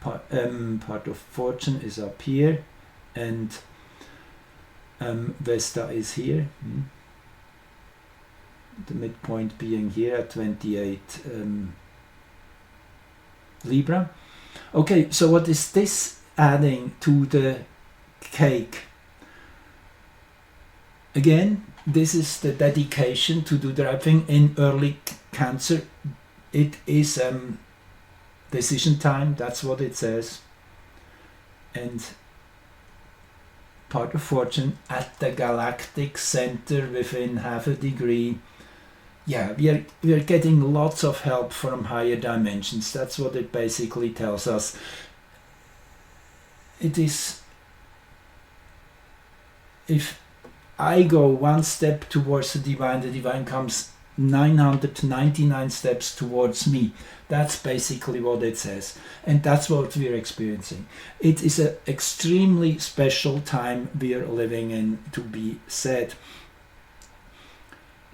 Part of Fortune is up here, and Vesta is here. The midpoint being here at 28 Libra. Okay, so what is this adding to the cake? Again, this is the dedication to do the right thing in early Cancer. It is decision time, that's what it says. And part of Fortune at the galactic center within half a degree. Yeah, we are getting lots of help from higher dimensions. That's what it basically tells us. It is, if I go one step towards the divine comes 999 steps towards me. That's basically what it says. And that's what we're experiencing. It is an extremely special time we are living in, to be said.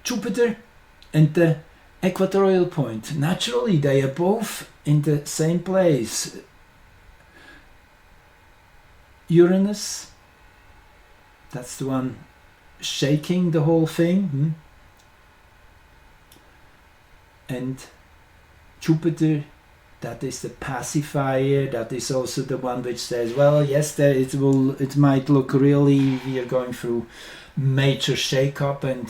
Jupiter and the equatorial point, naturally they are both in the same place. Uranus, that's the one shaking the whole thing. And Jupiter, that is the pacifier, that is also the one which says, well, yes, it might look really, we are going through major shake-up and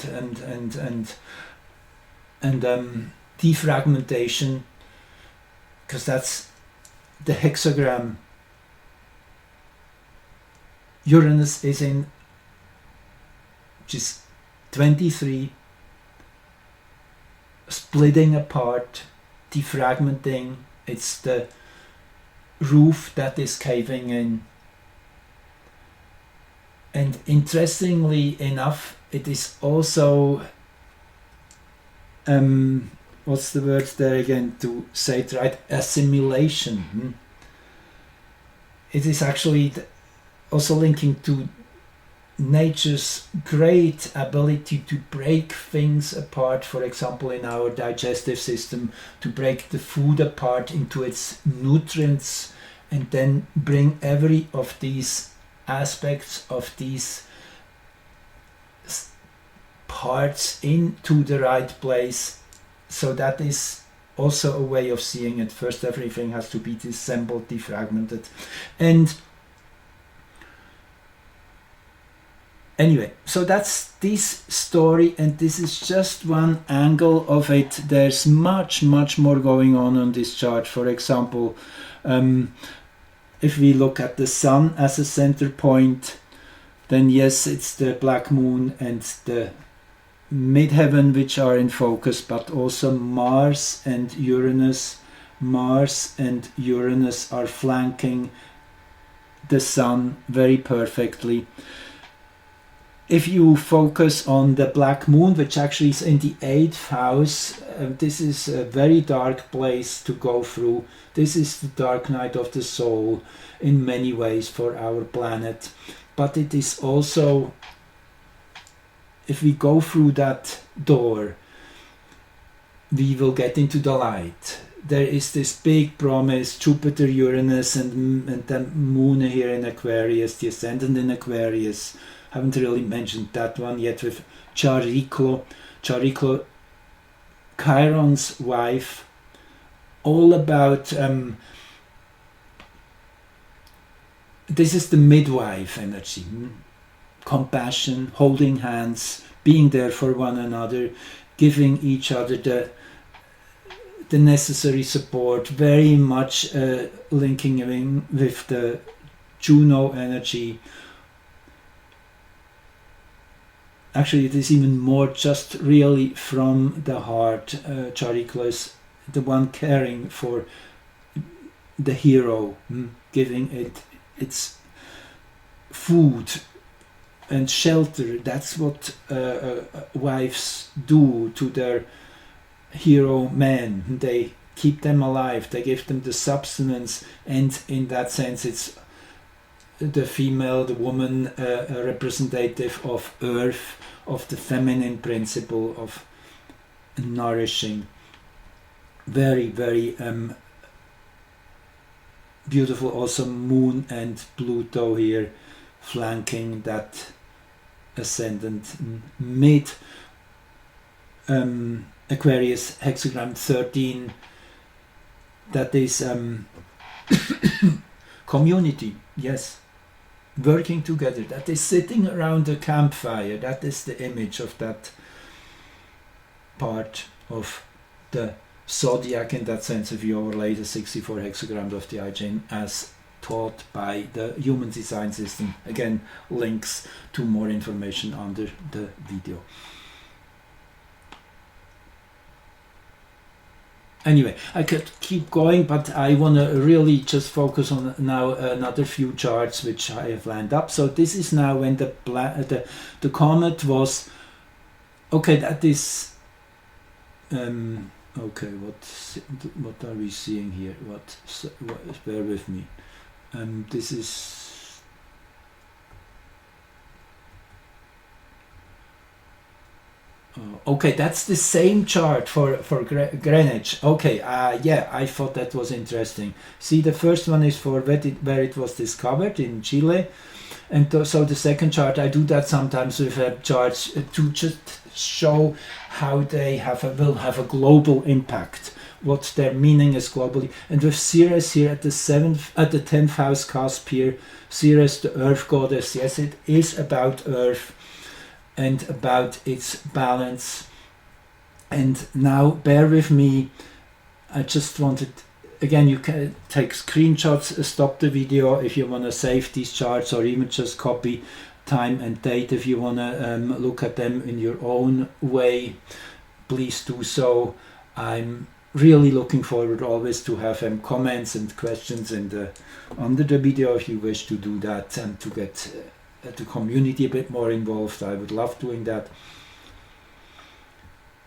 defragmentation, because that's the hexagram. Uranus is in just 23, splitting apart, defragmenting. It's the roof that is caving in. And interestingly enough, it is also what's the word there again to say it right? Assimilation. It is actually also linking to nature's great ability to break things apart, for example in our digestive system, to break the food apart into its nutrients and then bring every of these aspects of these parts into the right place. So that is also a way of seeing it. First, everything has to be disassembled, defragmented. And anyway, so that's this story, and this is just one angle of it. There's much more going on this chart. For example, if we look at the Sun as a center point, then yes, it's the black moon and the midheaven which are in focus, but also Mars and Uranus Mars and Uranus are flanking the Sun very perfectly. If you focus on the black moon, which actually is in the 8th house, this is a very dark place to go through. This is the dark night of the soul in many ways for our planet. But it is also, if we go through that door, we will get into the light. There is this big promise, Jupiter, Uranus, and the moon here in Aquarius, the ascendant in Aquarius. Haven't really mentioned that one yet with Chariklo, Chiron's wife, all about, this is the midwife energy, compassion, holding hands, being there for one another, giving each other the necessary support, very much linking in with the Juno energy. Actually, it is even more just really from the heart. Chariklo is the one caring for the hero, giving it its food and shelter. That's what wives do to their hero men. They keep them alive, they give them the substance, and in that sense it's the female, the woman, a representative of earth, of the feminine principle of nourishing. Very, very beautiful also Moon and Pluto here flanking that ascendant mid Aquarius hexagram 13. That is community, yes. Working together, that is sitting around a campfire. That is the image of that part of the zodiac in that sense, if you overlay the 64 hexagrams of the I Ching as taught by the Human Design System. Again, links to more information under the video. Anyway, I could keep going, but I want to really just focus on now another few charts which I have lined up. So this is now when the comet was, okay, that is, okay, what are we seeing here? What bear with me. This is, okay, that's the same chart for Greenwich. Okay, yeah, I thought that was interesting. See, the first one is for where it was discovered in Chile, and so the second chart, I do that sometimes with charts to just show how they will have a global impact, what their meaning is globally. And with Ceres here at the 10th house cusp here, Ceres, the Earth goddess. Yes, it is about Earth and about its balance. And now bear with me, I just wanted, again, you can take screenshots, stop the video if you want to save these charts, or even just copy time and date if you want to look at them in your own way. Please do so. I'm really looking forward always to have comments and questions under the video if you wish to do that, and to get the community a bit more involved. I would love doing that.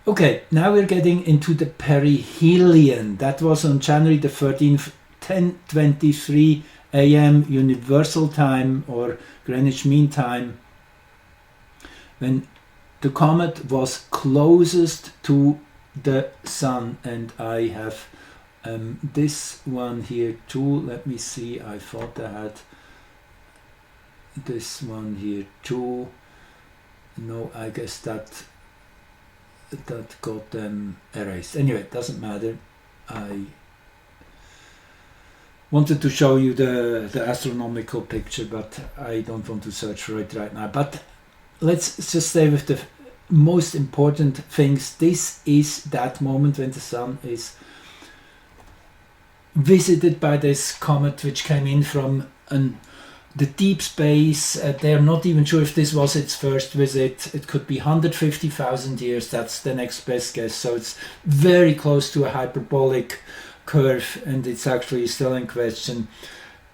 Okay, now we're getting into the perihelion. That was on January the 13th, 10:23 a.m. Universal Time or Greenwich Mean Time, when the comet was closest to the Sun. And I have this one here too. Let me see, I thought I had this one here too. No, I guess that got erased. Anyway, it doesn't matter. I wanted to show you the astronomical picture, but I don't want to search for it right now. But let's just stay with the most important things. This is that moment when the Sun is visited by this comet which came in from the deep space. They're not even sure if this was its first visit. It could be 150,000 years. That's the next best guess. So it's very close to a hyperbolic curve, and it's actually still in question.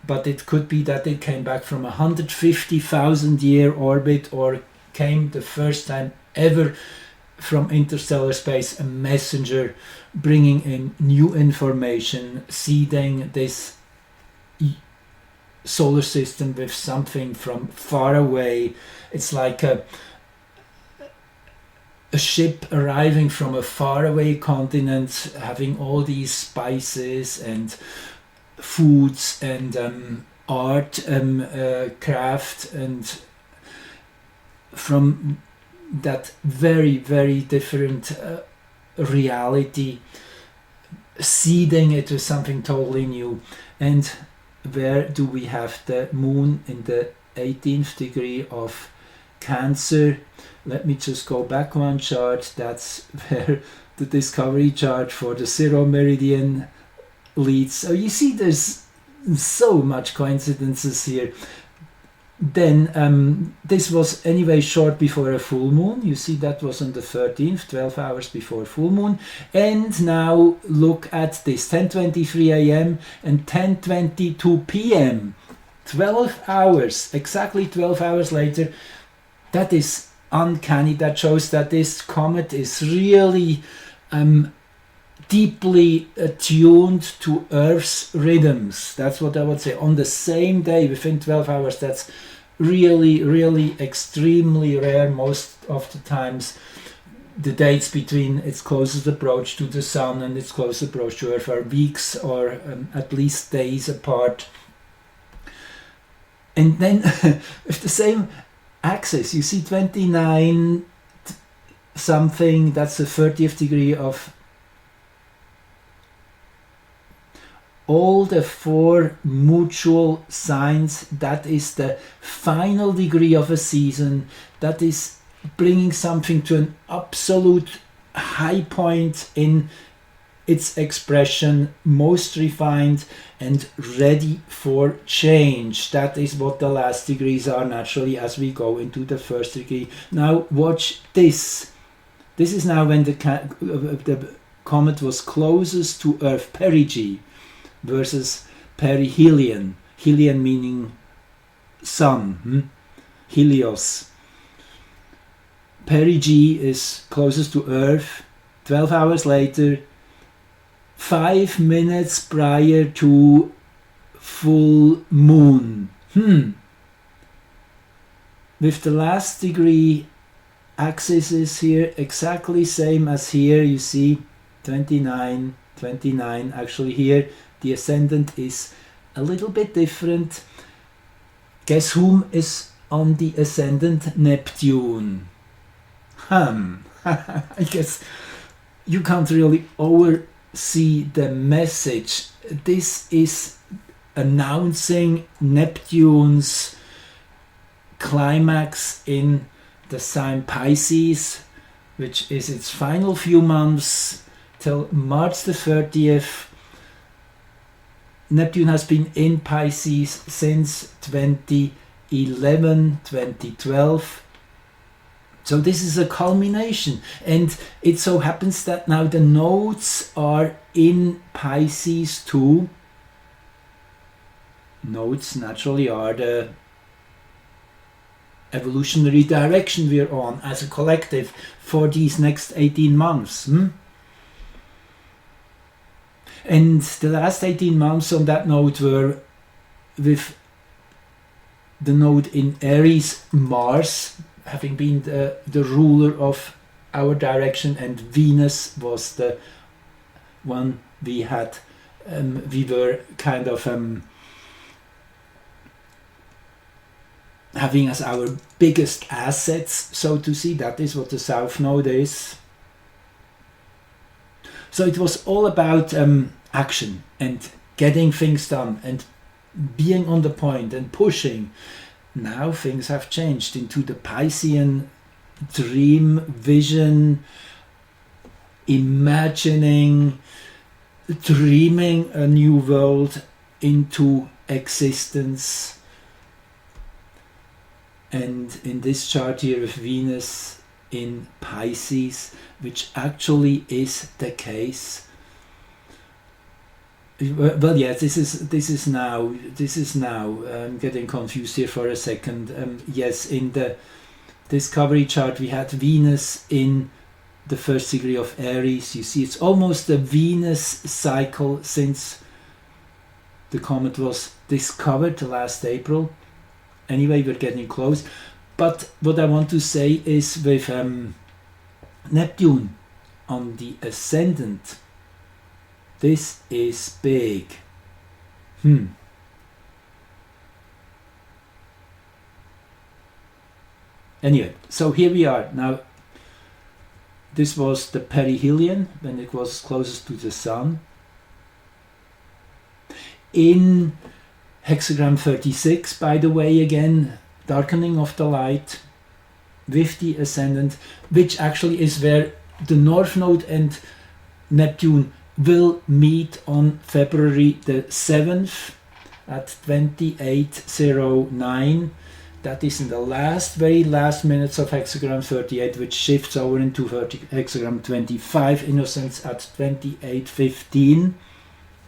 But it could be that it came back from a 150,000 year orbit, or came the first time ever from interstellar space, a messenger bringing in new information, seeding this solar system with something from far away. It's like a ship arriving from a faraway continent, having all these spices and foods and art, craft, and from that very, very different reality, seeding it with something totally new. And where do we have the moon? In the 18th degree of Cancer. Let me just go back one chart. That's where the discovery chart for the zero meridian leads. So you see there's so much coincidences here. Then this was anyway short before a full moon. You see that was on the 13th, 12 hours before full moon. And now look at this, 10:23 a.m. and 10:22 p.m. 12 hours, exactly 12 hours later. That is uncanny. That shows that this comet is really deeply attuned to Earth's rhythms. That's what I would say. On the same day, within 12 hours, that's really, really extremely rare. Most of the times, the dates between its closest approach to the Sun and its closest approach to Earth are weeks or at least days apart. And then, with the same axis, you see 29 something, that's the 30th degree of all the four mutual signs. That is the final degree of a season. That is bringing something to an absolute high point in its expression, most refined and ready for change. That is what the last degrees are naturally as we go into the first degree. Now watch this. This is now when the comet was closest to Earth, perigee, versus perihelion. Helion meaning sun, Helios. Perigee is closest to Earth. 12 hours later, 5 minutes prior to full moon. With the last degree axis is here exactly same as here. You see 29, 29. Actually here the ascendant is a little bit different. Guess whom is on the ascendant? Neptune. I guess you can't really oversee the message. This is announcing Neptune's climax in the sign Pisces, which is its final few months till March the 30th. Neptune has been in Pisces since 2011, 2012. So this is a culmination, and it so happens that now the nodes are in Pisces too. Nodes naturally are the evolutionary direction we're on as a collective for these next 18 months. And the last 18 months on that node were with the node in Aries, Mars, having been the ruler of our direction, and Venus was the one we had, we were kind of having as our biggest assets, so to see. That is what the South Node is. So it was all about action and getting things done and being on the point and pushing. Now things have changed into the Piscean dream, vision, imagining, dreaming a new world into existence. And in this chart here with Venus in Pisces, which actually is the case, Well, yes, this is now. I'm getting confused here for a second. Yes, in the discovery chart we had Venus in the first degree of Aries. You see, it's almost a Venus cycle since the comet was discovered last April. Anyway, we're getting close. But what I want to say is with Neptune on the ascendant, this is big. Anyway, so here we are. Now, this was the perihelion, when it was closest to the Sun. In hexagram 36, by the way, again, darkening of the light with the ascendant, which actually is where the North Node and Neptune will meet on February the 7th at 2809. That is in the very last minutes of hexagram 38, which shifts over into hexagram 25, innocence at 2815.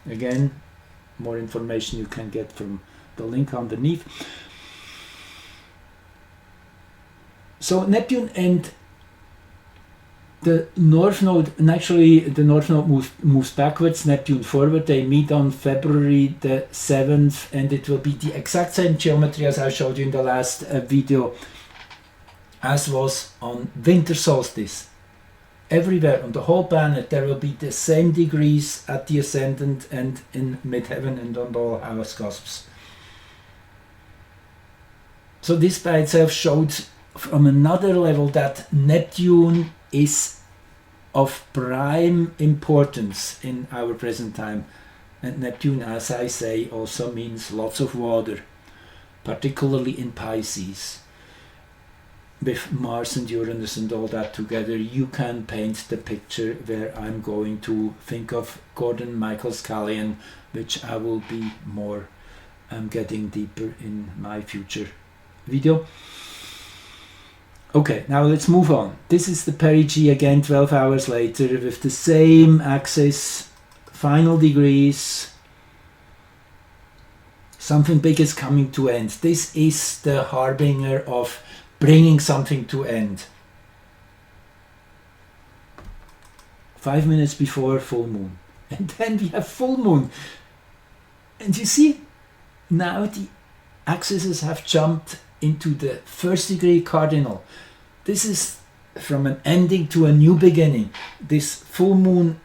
Again, more information you can get from the link underneath. So Neptune and the North Node, naturally the North Node moves backwards, Neptune forward. They meet on February the 7th, and it will be the exact same geometry as I showed you in the last video, as was on winter solstice. Everywhere on the whole planet there will be the same degrees at the ascendant and in midheaven and on all house cusps. So this by itself showed from another level that Neptune is of prime importance in our present time. And Neptune, as I say, also means lots of water, particularly in Pisces. With Mars and Uranus and all that together, you can paint the picture where I'm going to think of Gordon Michael Scallion, which I will be more getting deeper in my future video. Okay, now let's move on. This is the perigee again 12 hours later with the same axis, final degrees. Something big is coming to end. This is the harbinger of bringing something to end. 5 minutes before full moon. And then we have full moon. And you see, now the axes have jumped into the first degree cardinal. This is from an ending to a new beginning. This full moon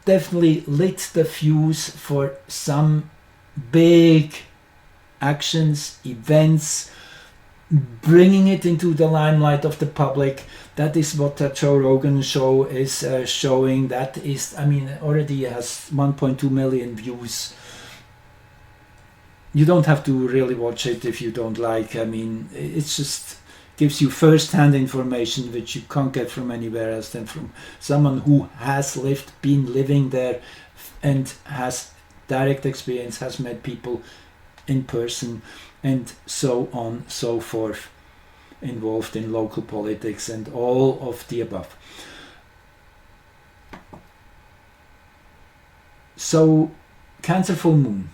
definitely lit the fuse for some big actions, events, bringing it into the limelight of the public. That is what the Joe Rogan show is showing. That is, I mean, already has 1.2 million views. You don't have to really watch it if you don't like. I mean, it's just gives you first-hand information which you can't get from anywhere else than from someone who has been living there and has direct experience, has met people in person, and so on, so forth, involved in local politics and all of the above. So, Cancer full moon.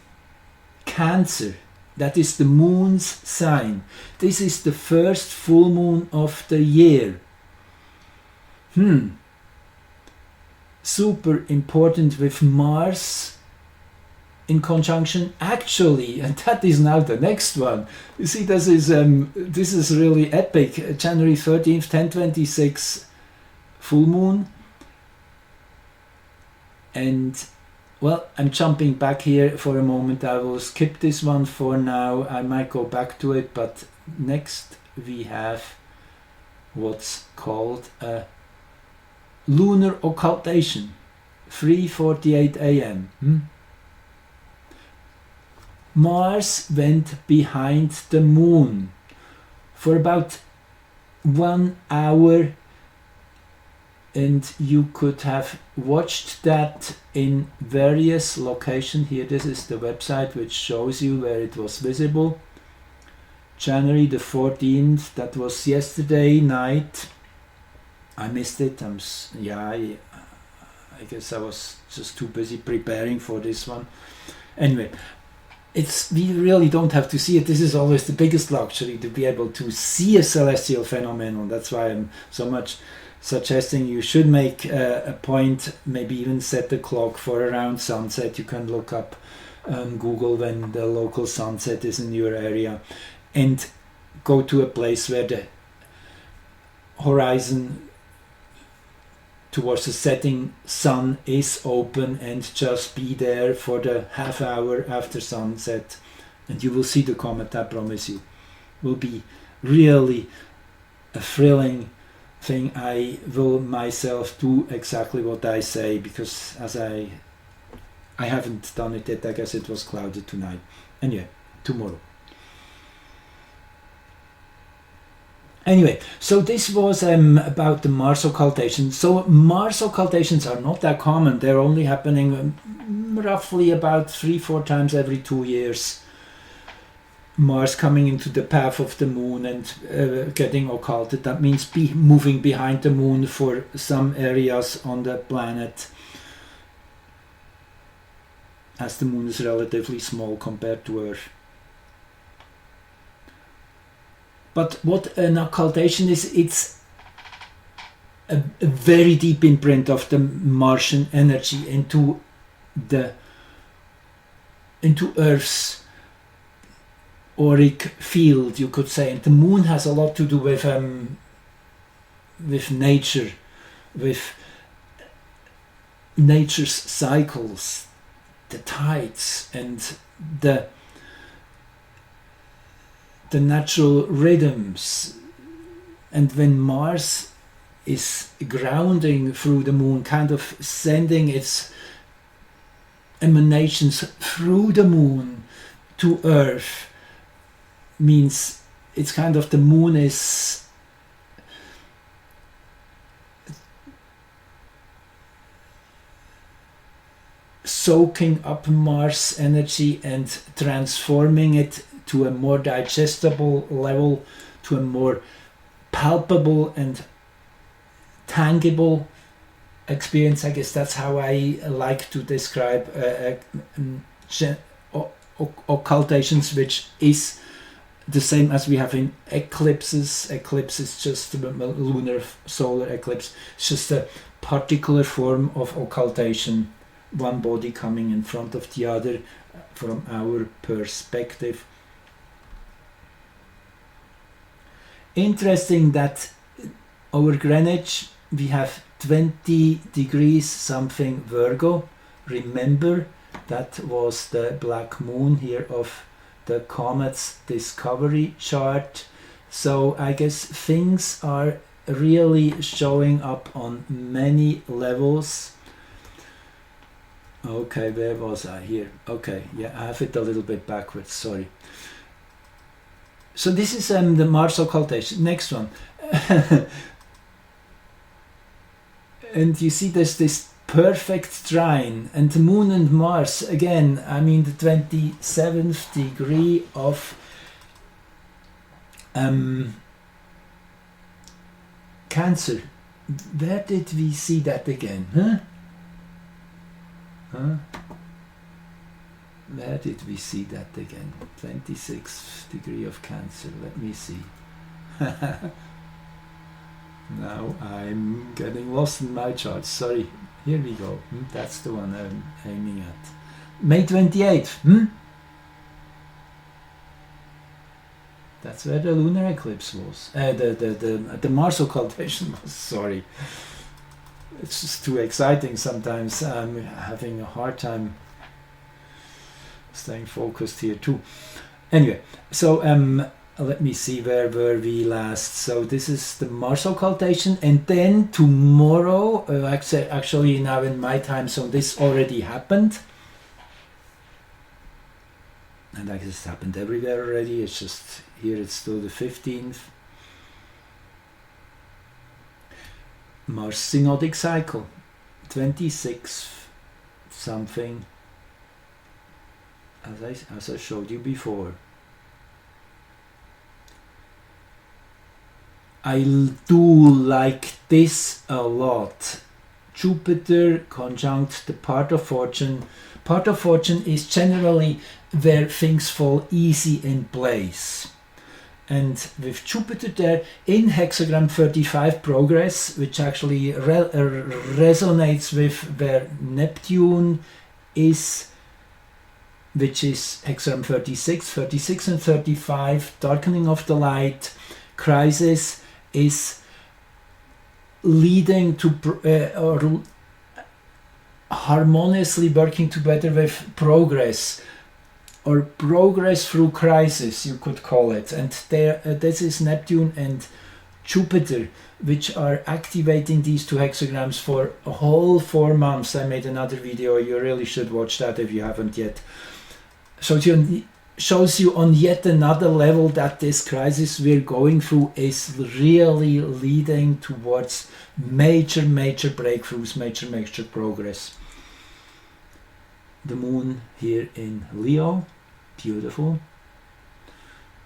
Cancer, that is the moon's sign. This is the first full moon of the year. Super important with Mars in conjunction, actually, and that is now the next one. You see, this is really epic. January 13th, 1026 full moon. And well, I'm jumping back here for a moment. I will skip this one for now. I might go back to it, but next we have what's called a lunar occultation, 3:48 a.m. Mars went behind the moon for about 1 hour, and you could have watched that in various locations. Here, this is the website which shows you where it was visible. January the 14th, that was yesterday night. I missed it. I I guess I was just too busy preparing for this one. Anyway, we really don't have to see it. This is always the biggest luxury, to be able to see a celestial phenomenon. That's why I'm so much suggesting you should make a point, maybe even set the clock for around sunset. You can look up on Google when the local sunset is in your area, and go to a place where the horizon towards the setting sun is open, and just be there for the half hour after sunset, and you will see the comet. I promise you, will be really a thrilling thing. I will myself do exactly what I say, because as I haven't done it yet. I guess it was clouded tonight. Anyway, tomorrow. Anyway, so this was about the Mars occultation. So Mars occultations are not that common. They're only happening roughly about 3-4 times every 2 years. Mars coming into the path of the moon and getting occulted. That means moving behind the moon for some areas on the planet, as the moon is relatively small compared to Earth. But what an occultation is, it's a very deep imprint of the Martian energy into Earth's auric field, you could say. And the moon has a lot to do with nature, with nature's cycles, the tides, and the natural rhythms. And when Mars is grounding through the moon, kind of sending its emanations through the moon to Earth, means it's kind of, the moon is soaking up Mars energy and transforming it to a more digestible level, to a more palpable and tangible experience. I guess that's how I like to describe occultations, which is the same as we have in eclipses. Eclipse is just a lunar solar eclipse. It's just a particular form of occultation, one body coming in front of the other from our perspective. Interesting that over Greenwich we have 20 degrees something Virgo. Remember, that was the black moon here of the comet's discovery chart. So I guess things are really showing up on many levels. Okay, where was I here? Okay, yeah, I have it a little bit backwards, sorry. So this is the Mars occultation. Next one. And you see there's this perfect trine, and the moon and Mars, again, I mean the 27th degree of Cancer. Where did we see that again? Where did we see that again? 26th degree of Cancer. Let me see. Now I'm getting lost in my charts. Sorry. Here we go. That's the one I'm aiming at. May 28th. That's where the lunar eclipse was. The Mars occultation was. Sorry. It's just too exciting sometimes. I'm having a hard time staying focused here too. Anyway, so let me see, where were we last? So this is the Mars occultation, and then tomorrow, actually now in my time zone, this already happened. And I guess it's happened everywhere already. It's just here it's still the 15th. Mars synodic cycle, 26th something, as I showed you before. I do like this a lot. Jupiter conjunct the part of fortune. Part of fortune is generally where things fall easy in place. And with Jupiter there in hexagram 35 progress, which actually resonates with where Neptune is, which is hexagram 36, 36 and 35, darkening of the light, crisis is leading to or harmoniously working together with progress, or progress through crisis, you could call it. And there, this is Neptune and Jupiter, which are activating these two hexagrams for a whole 4 months. I made another video, you really should watch that if you haven't yet. So it shows you on yet another level that this crisis we're going through is really leading towards major breakthroughs, major progress. The moon here in Leo, beautiful.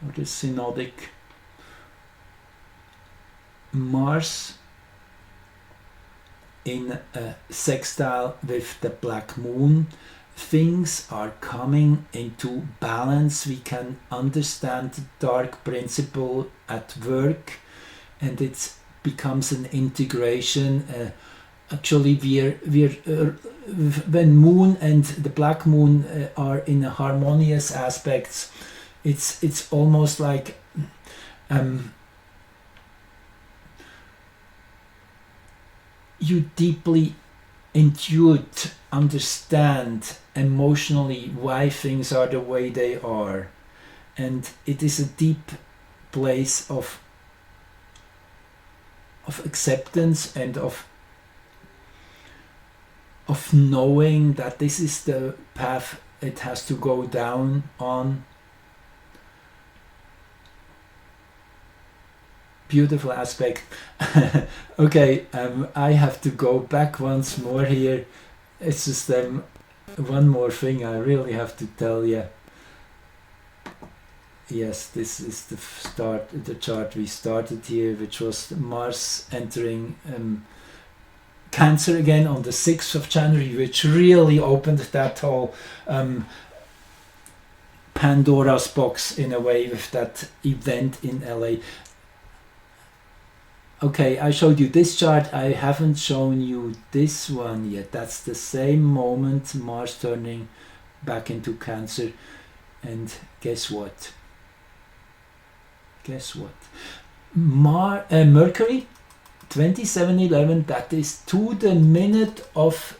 Or the synodic. Mars in a sextile with the black moon. Things are coming into balance. We can understand the dark principle at work, and it becomes an integration. Actually, when moon and the black moon are in a harmonious aspects, it's almost like you deeply intuit, understand emotionally why things are the way they are, and it is a deep place of acceptance and of knowing that this is the path it has to go down on. Beautiful aspect. Okay, I have to go back once more here. It's just one more thing I really have to tell you. Yes, this is the chart we started here, which was Mars entering Cancer again on the 6th of January, which really opened that whole Pandora's box in a way with that event in LA. Okay, I showed you this chart. I haven't shown you this one yet. That's the same moment, Mars turning back into Cancer. And guess what? Mercury 2711, that is to the minute of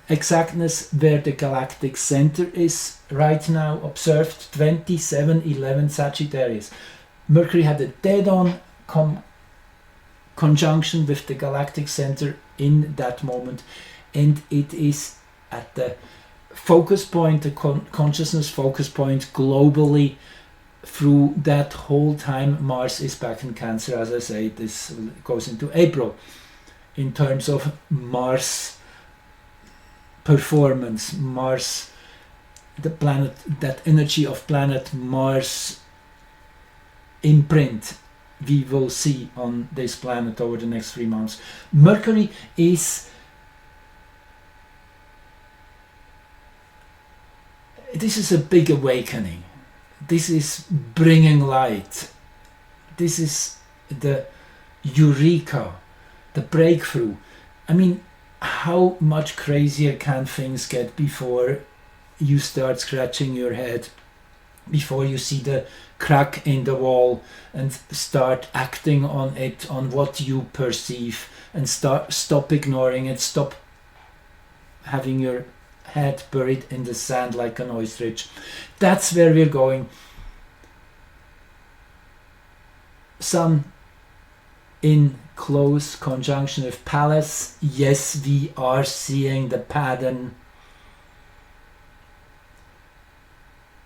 exactness where the galactic center is right now, observed 2711 Sagittarius. Mercury had a dead-on conjunction with the galactic center in that moment, and it is at the focus point, the consciousness focus point globally. Through that whole time, Mars is back in Cancer. As I say, this goes into April. In terms of Mars performance, Mars, the planet, that energy of planet Mars imprint we will see on this planet over the next 3 months. Mercury is, this is a big awakening. This is bringing light. This is the eureka, the breakthrough. I mean, how much crazier can things get before you start scratching your head, before you see the crack in the wall and start acting on it, on what you perceive, and stop ignoring it, stop having your head buried in the sand like an ostrich. That's where we're going. Sun in close conjunction with Pallas. Yes, we are seeing the pattern.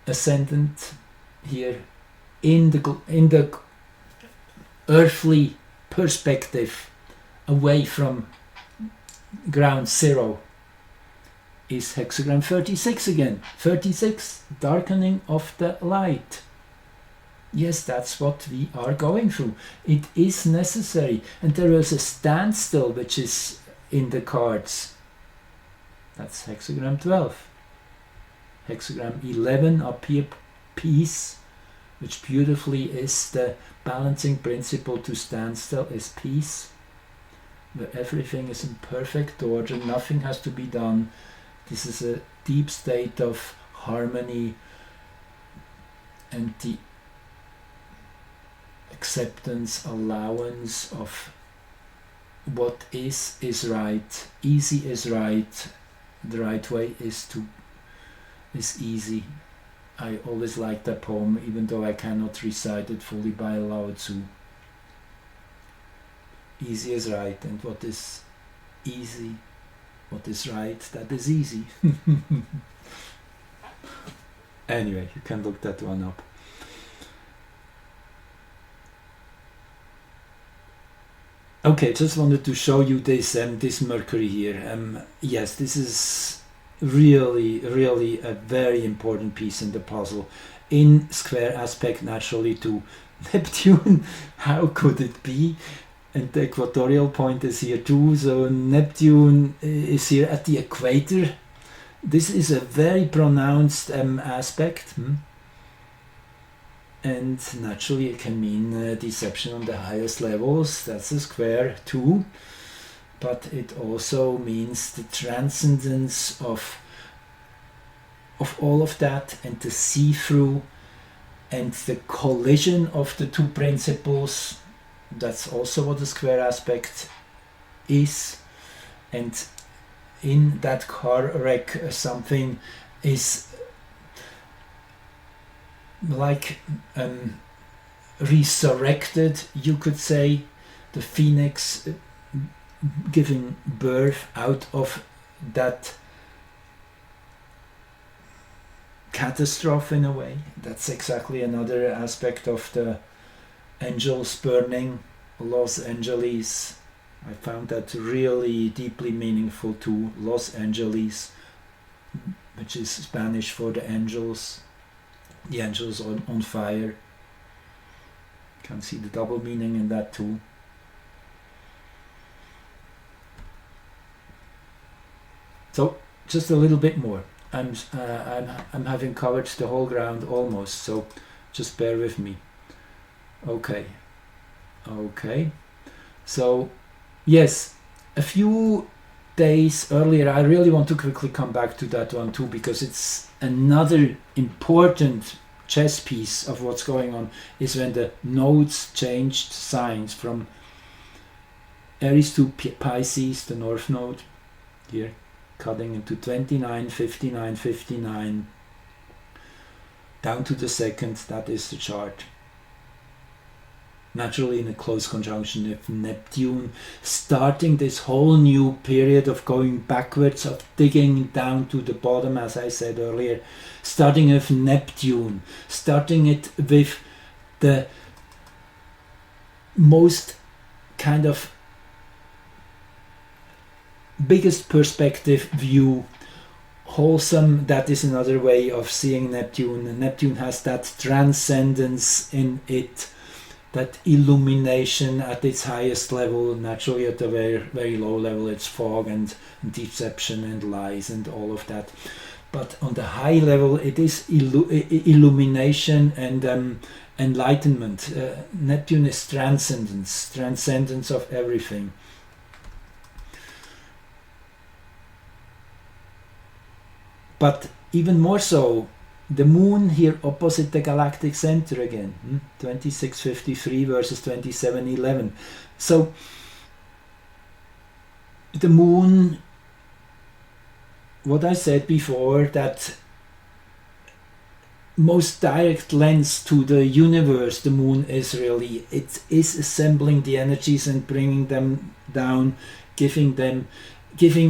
Ascendant here in the earthly perspective, away from ground zero, is hexagram 36 again. 36, darkening of the light. Yes, that's what we are going through. It is necessary, and there is a standstill which is in the cards. That's hexagram 12. Hexagram 11 up here, peace, which beautifully is the balancing principle to stand still, is peace, where everything is in perfect order, nothing has to be done. This is a deep state of harmony and the acceptance, allowance of what is right. Easy is right. The right way is easy. I always like that poem, even though I cannot recite it fully by Lao Tzu. Easy is right, and what is easy, what is right, that is easy. Anyway, you can look that one up. Okay, just wanted to show you this Mercury here. Yes, this is really a very important piece in the puzzle, in square aspect naturally to Neptune. How could it be? And the equatorial point is here too, so Neptune is here at the equator. This is a very pronounced aspect, and naturally it can mean deception on the highest levels. That's a square too, but it also means the transcendence of all of that, and the see-through and the collision of the two principles. That's also what a square aspect is. And in that car wreck, something is like resurrected, you could say, the phoenix giving birth out of that catastrophe in a way. That's exactly another aspect of the angels burning Los Angeles. I found that really deeply meaningful too. Los Angeles, which is Spanish for the angels on fire. You can see the double meaning in that too. So just a little bit more. I'm having covered the whole ground almost, so just bear with me. Okay. So yes, a few days earlier, I really want to quickly come back to that one too, because it's another important chess piece of what's going on, is when the nodes changed signs from Aries to Pisces, the north node here, cutting into 29, 59, 59, down to the second. That is the chart. Naturally in a close conjunction with Neptune, starting this whole new period of going backwards, of digging down to the bottom, as I said earlier, starting with Neptune, starting it with the most kind of biggest perspective view, wholesome. That is another way of seeing Neptune. Neptune has that transcendence in it, that illumination at its highest level. Naturally at a very, very low level it's fog and deception and lies and all of that. But on the high level it is illumination and enlightenment. Neptune is transcendence of everything. But even more so, the moon here opposite the galactic center again, 2653 versus 2711. So the moon, what I said before, that most direct lens to the universe, the moon is really, it is assembling the energies and bringing them down, giving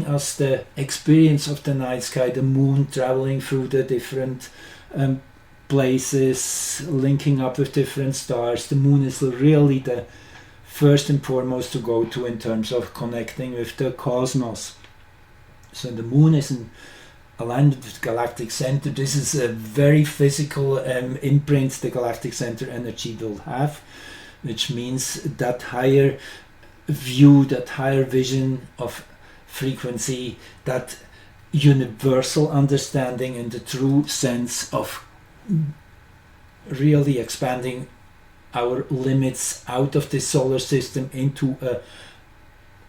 us the experience of the night sky, the moon traveling through the different places, linking up with different stars. The moon is really the first and foremost to go to in terms of connecting with the cosmos. So the moon is aligned with the galactic center. This is a very physical imprint the galactic center energy will have, which means that higher view, that higher vision of frequency, that universal understanding in the true sense of really expanding our limits out of the solar system into a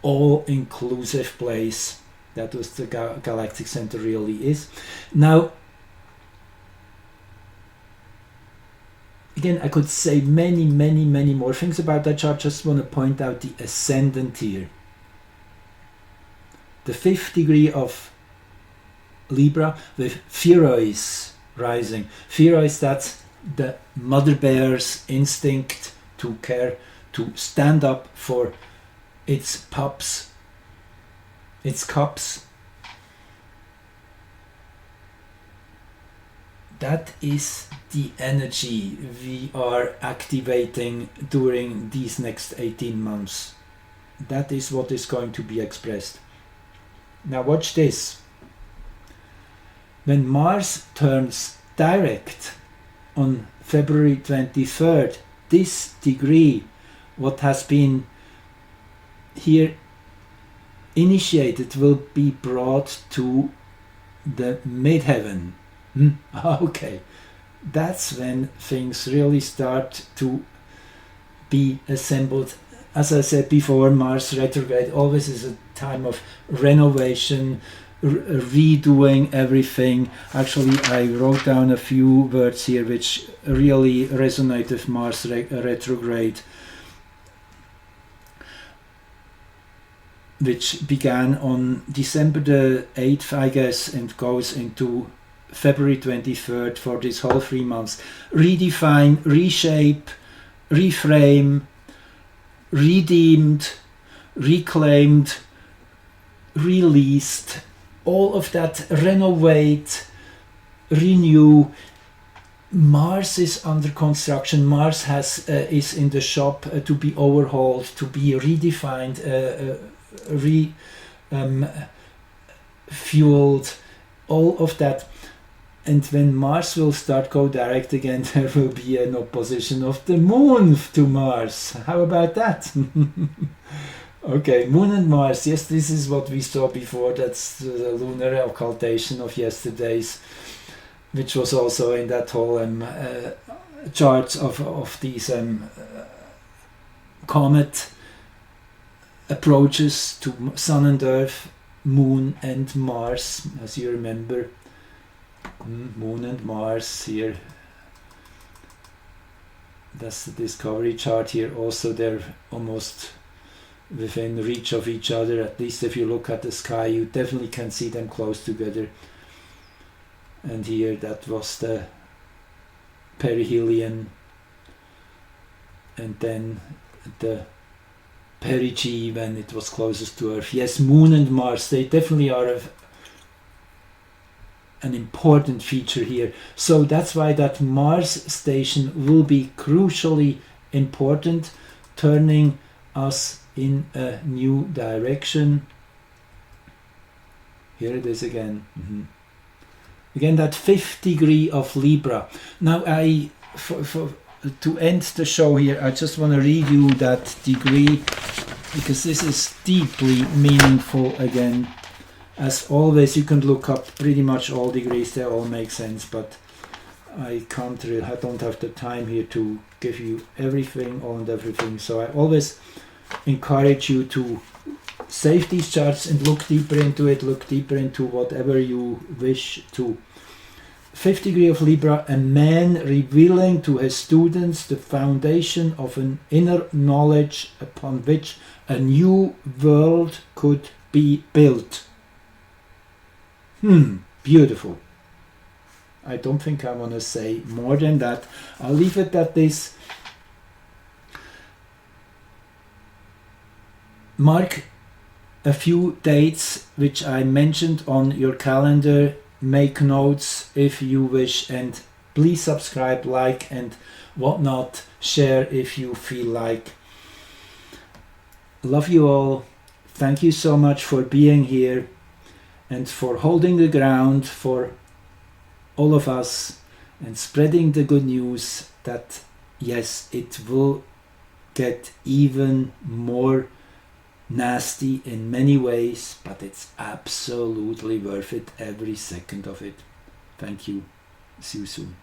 all-inclusive place. That was the galactic center really is. Now, again, I could say many more things about that chart. Just want to point out the ascendant here. The 5th degree of Libra with Pherois rising. Pherois, that's the mother bear's instinct to care, to stand up for its pups, its cubs. That is the energy we are activating during these next 18 months. That is what is going to be expressed. Now watch this. When Mars turns direct on February 23rd, this degree, what has been here initiated, will be brought to the midheaven. Okay, that's when things really start to be assembled. As I said before, Mars retrograde always is a time of renovation, redoing everything. Actually, I wrote down a few words here which really resonate with Mars retrograde, which began on December the 8th, I guess, and goes into February 23rd for this whole 3 months. Redefine, reshape, reframe, redeemed, reclaimed, released, all of that, renovate, renew. Mars is under construction. Mars is in the shop to be overhauled, to be redefined, fueled, all of that. And when Mars will start go direct again, there will be an opposition of the Moon to Mars. How about that? Okay, Moon and Mars. Yes, this is what we saw before. That's the lunar occultation of yesterday's, which was also in that whole charts of these comet approaches to Sun and Earth, Moon and Mars, as you remember. Moon and Mars here. That's the discovery chart here. Also, they're almost within reach of each other. At least if you look at the sky, you definitely can see them close together. And here, that was the perihelion, and then the perigee when it was closest to Earth. Yes, Moon and Mars, they definitely are an important feature here. So that's why that Mars station will be crucially important, turning us in a new direction. Here it is again. Again, that 5th degree of Libra. Now, to end the show here, I just want to read you that degree, because this is deeply meaningful again. As always, you can look up pretty much all degrees, they all make sense, but I don't have the time here to give you everything, all and everything. So I always encourage you to save these charts and look deeper into it, look deeper into whatever you wish to. 5th degree of Libra, a man revealing to his students the foundation of an inner knowledge upon which a new world could be built. Beautiful. I don't think I want to say more than that. I'll leave it at this. Mark a few dates which I mentioned on your calendar. Make notes if you wish, and please subscribe, like, and whatnot. Share if you feel like. Love you all. Thank you so much for being here and for holding the ground for all of us and spreading the good news that yes, it will get even more nasty in many ways, but it's absolutely worth it, every second of it. Thank you. See you soon.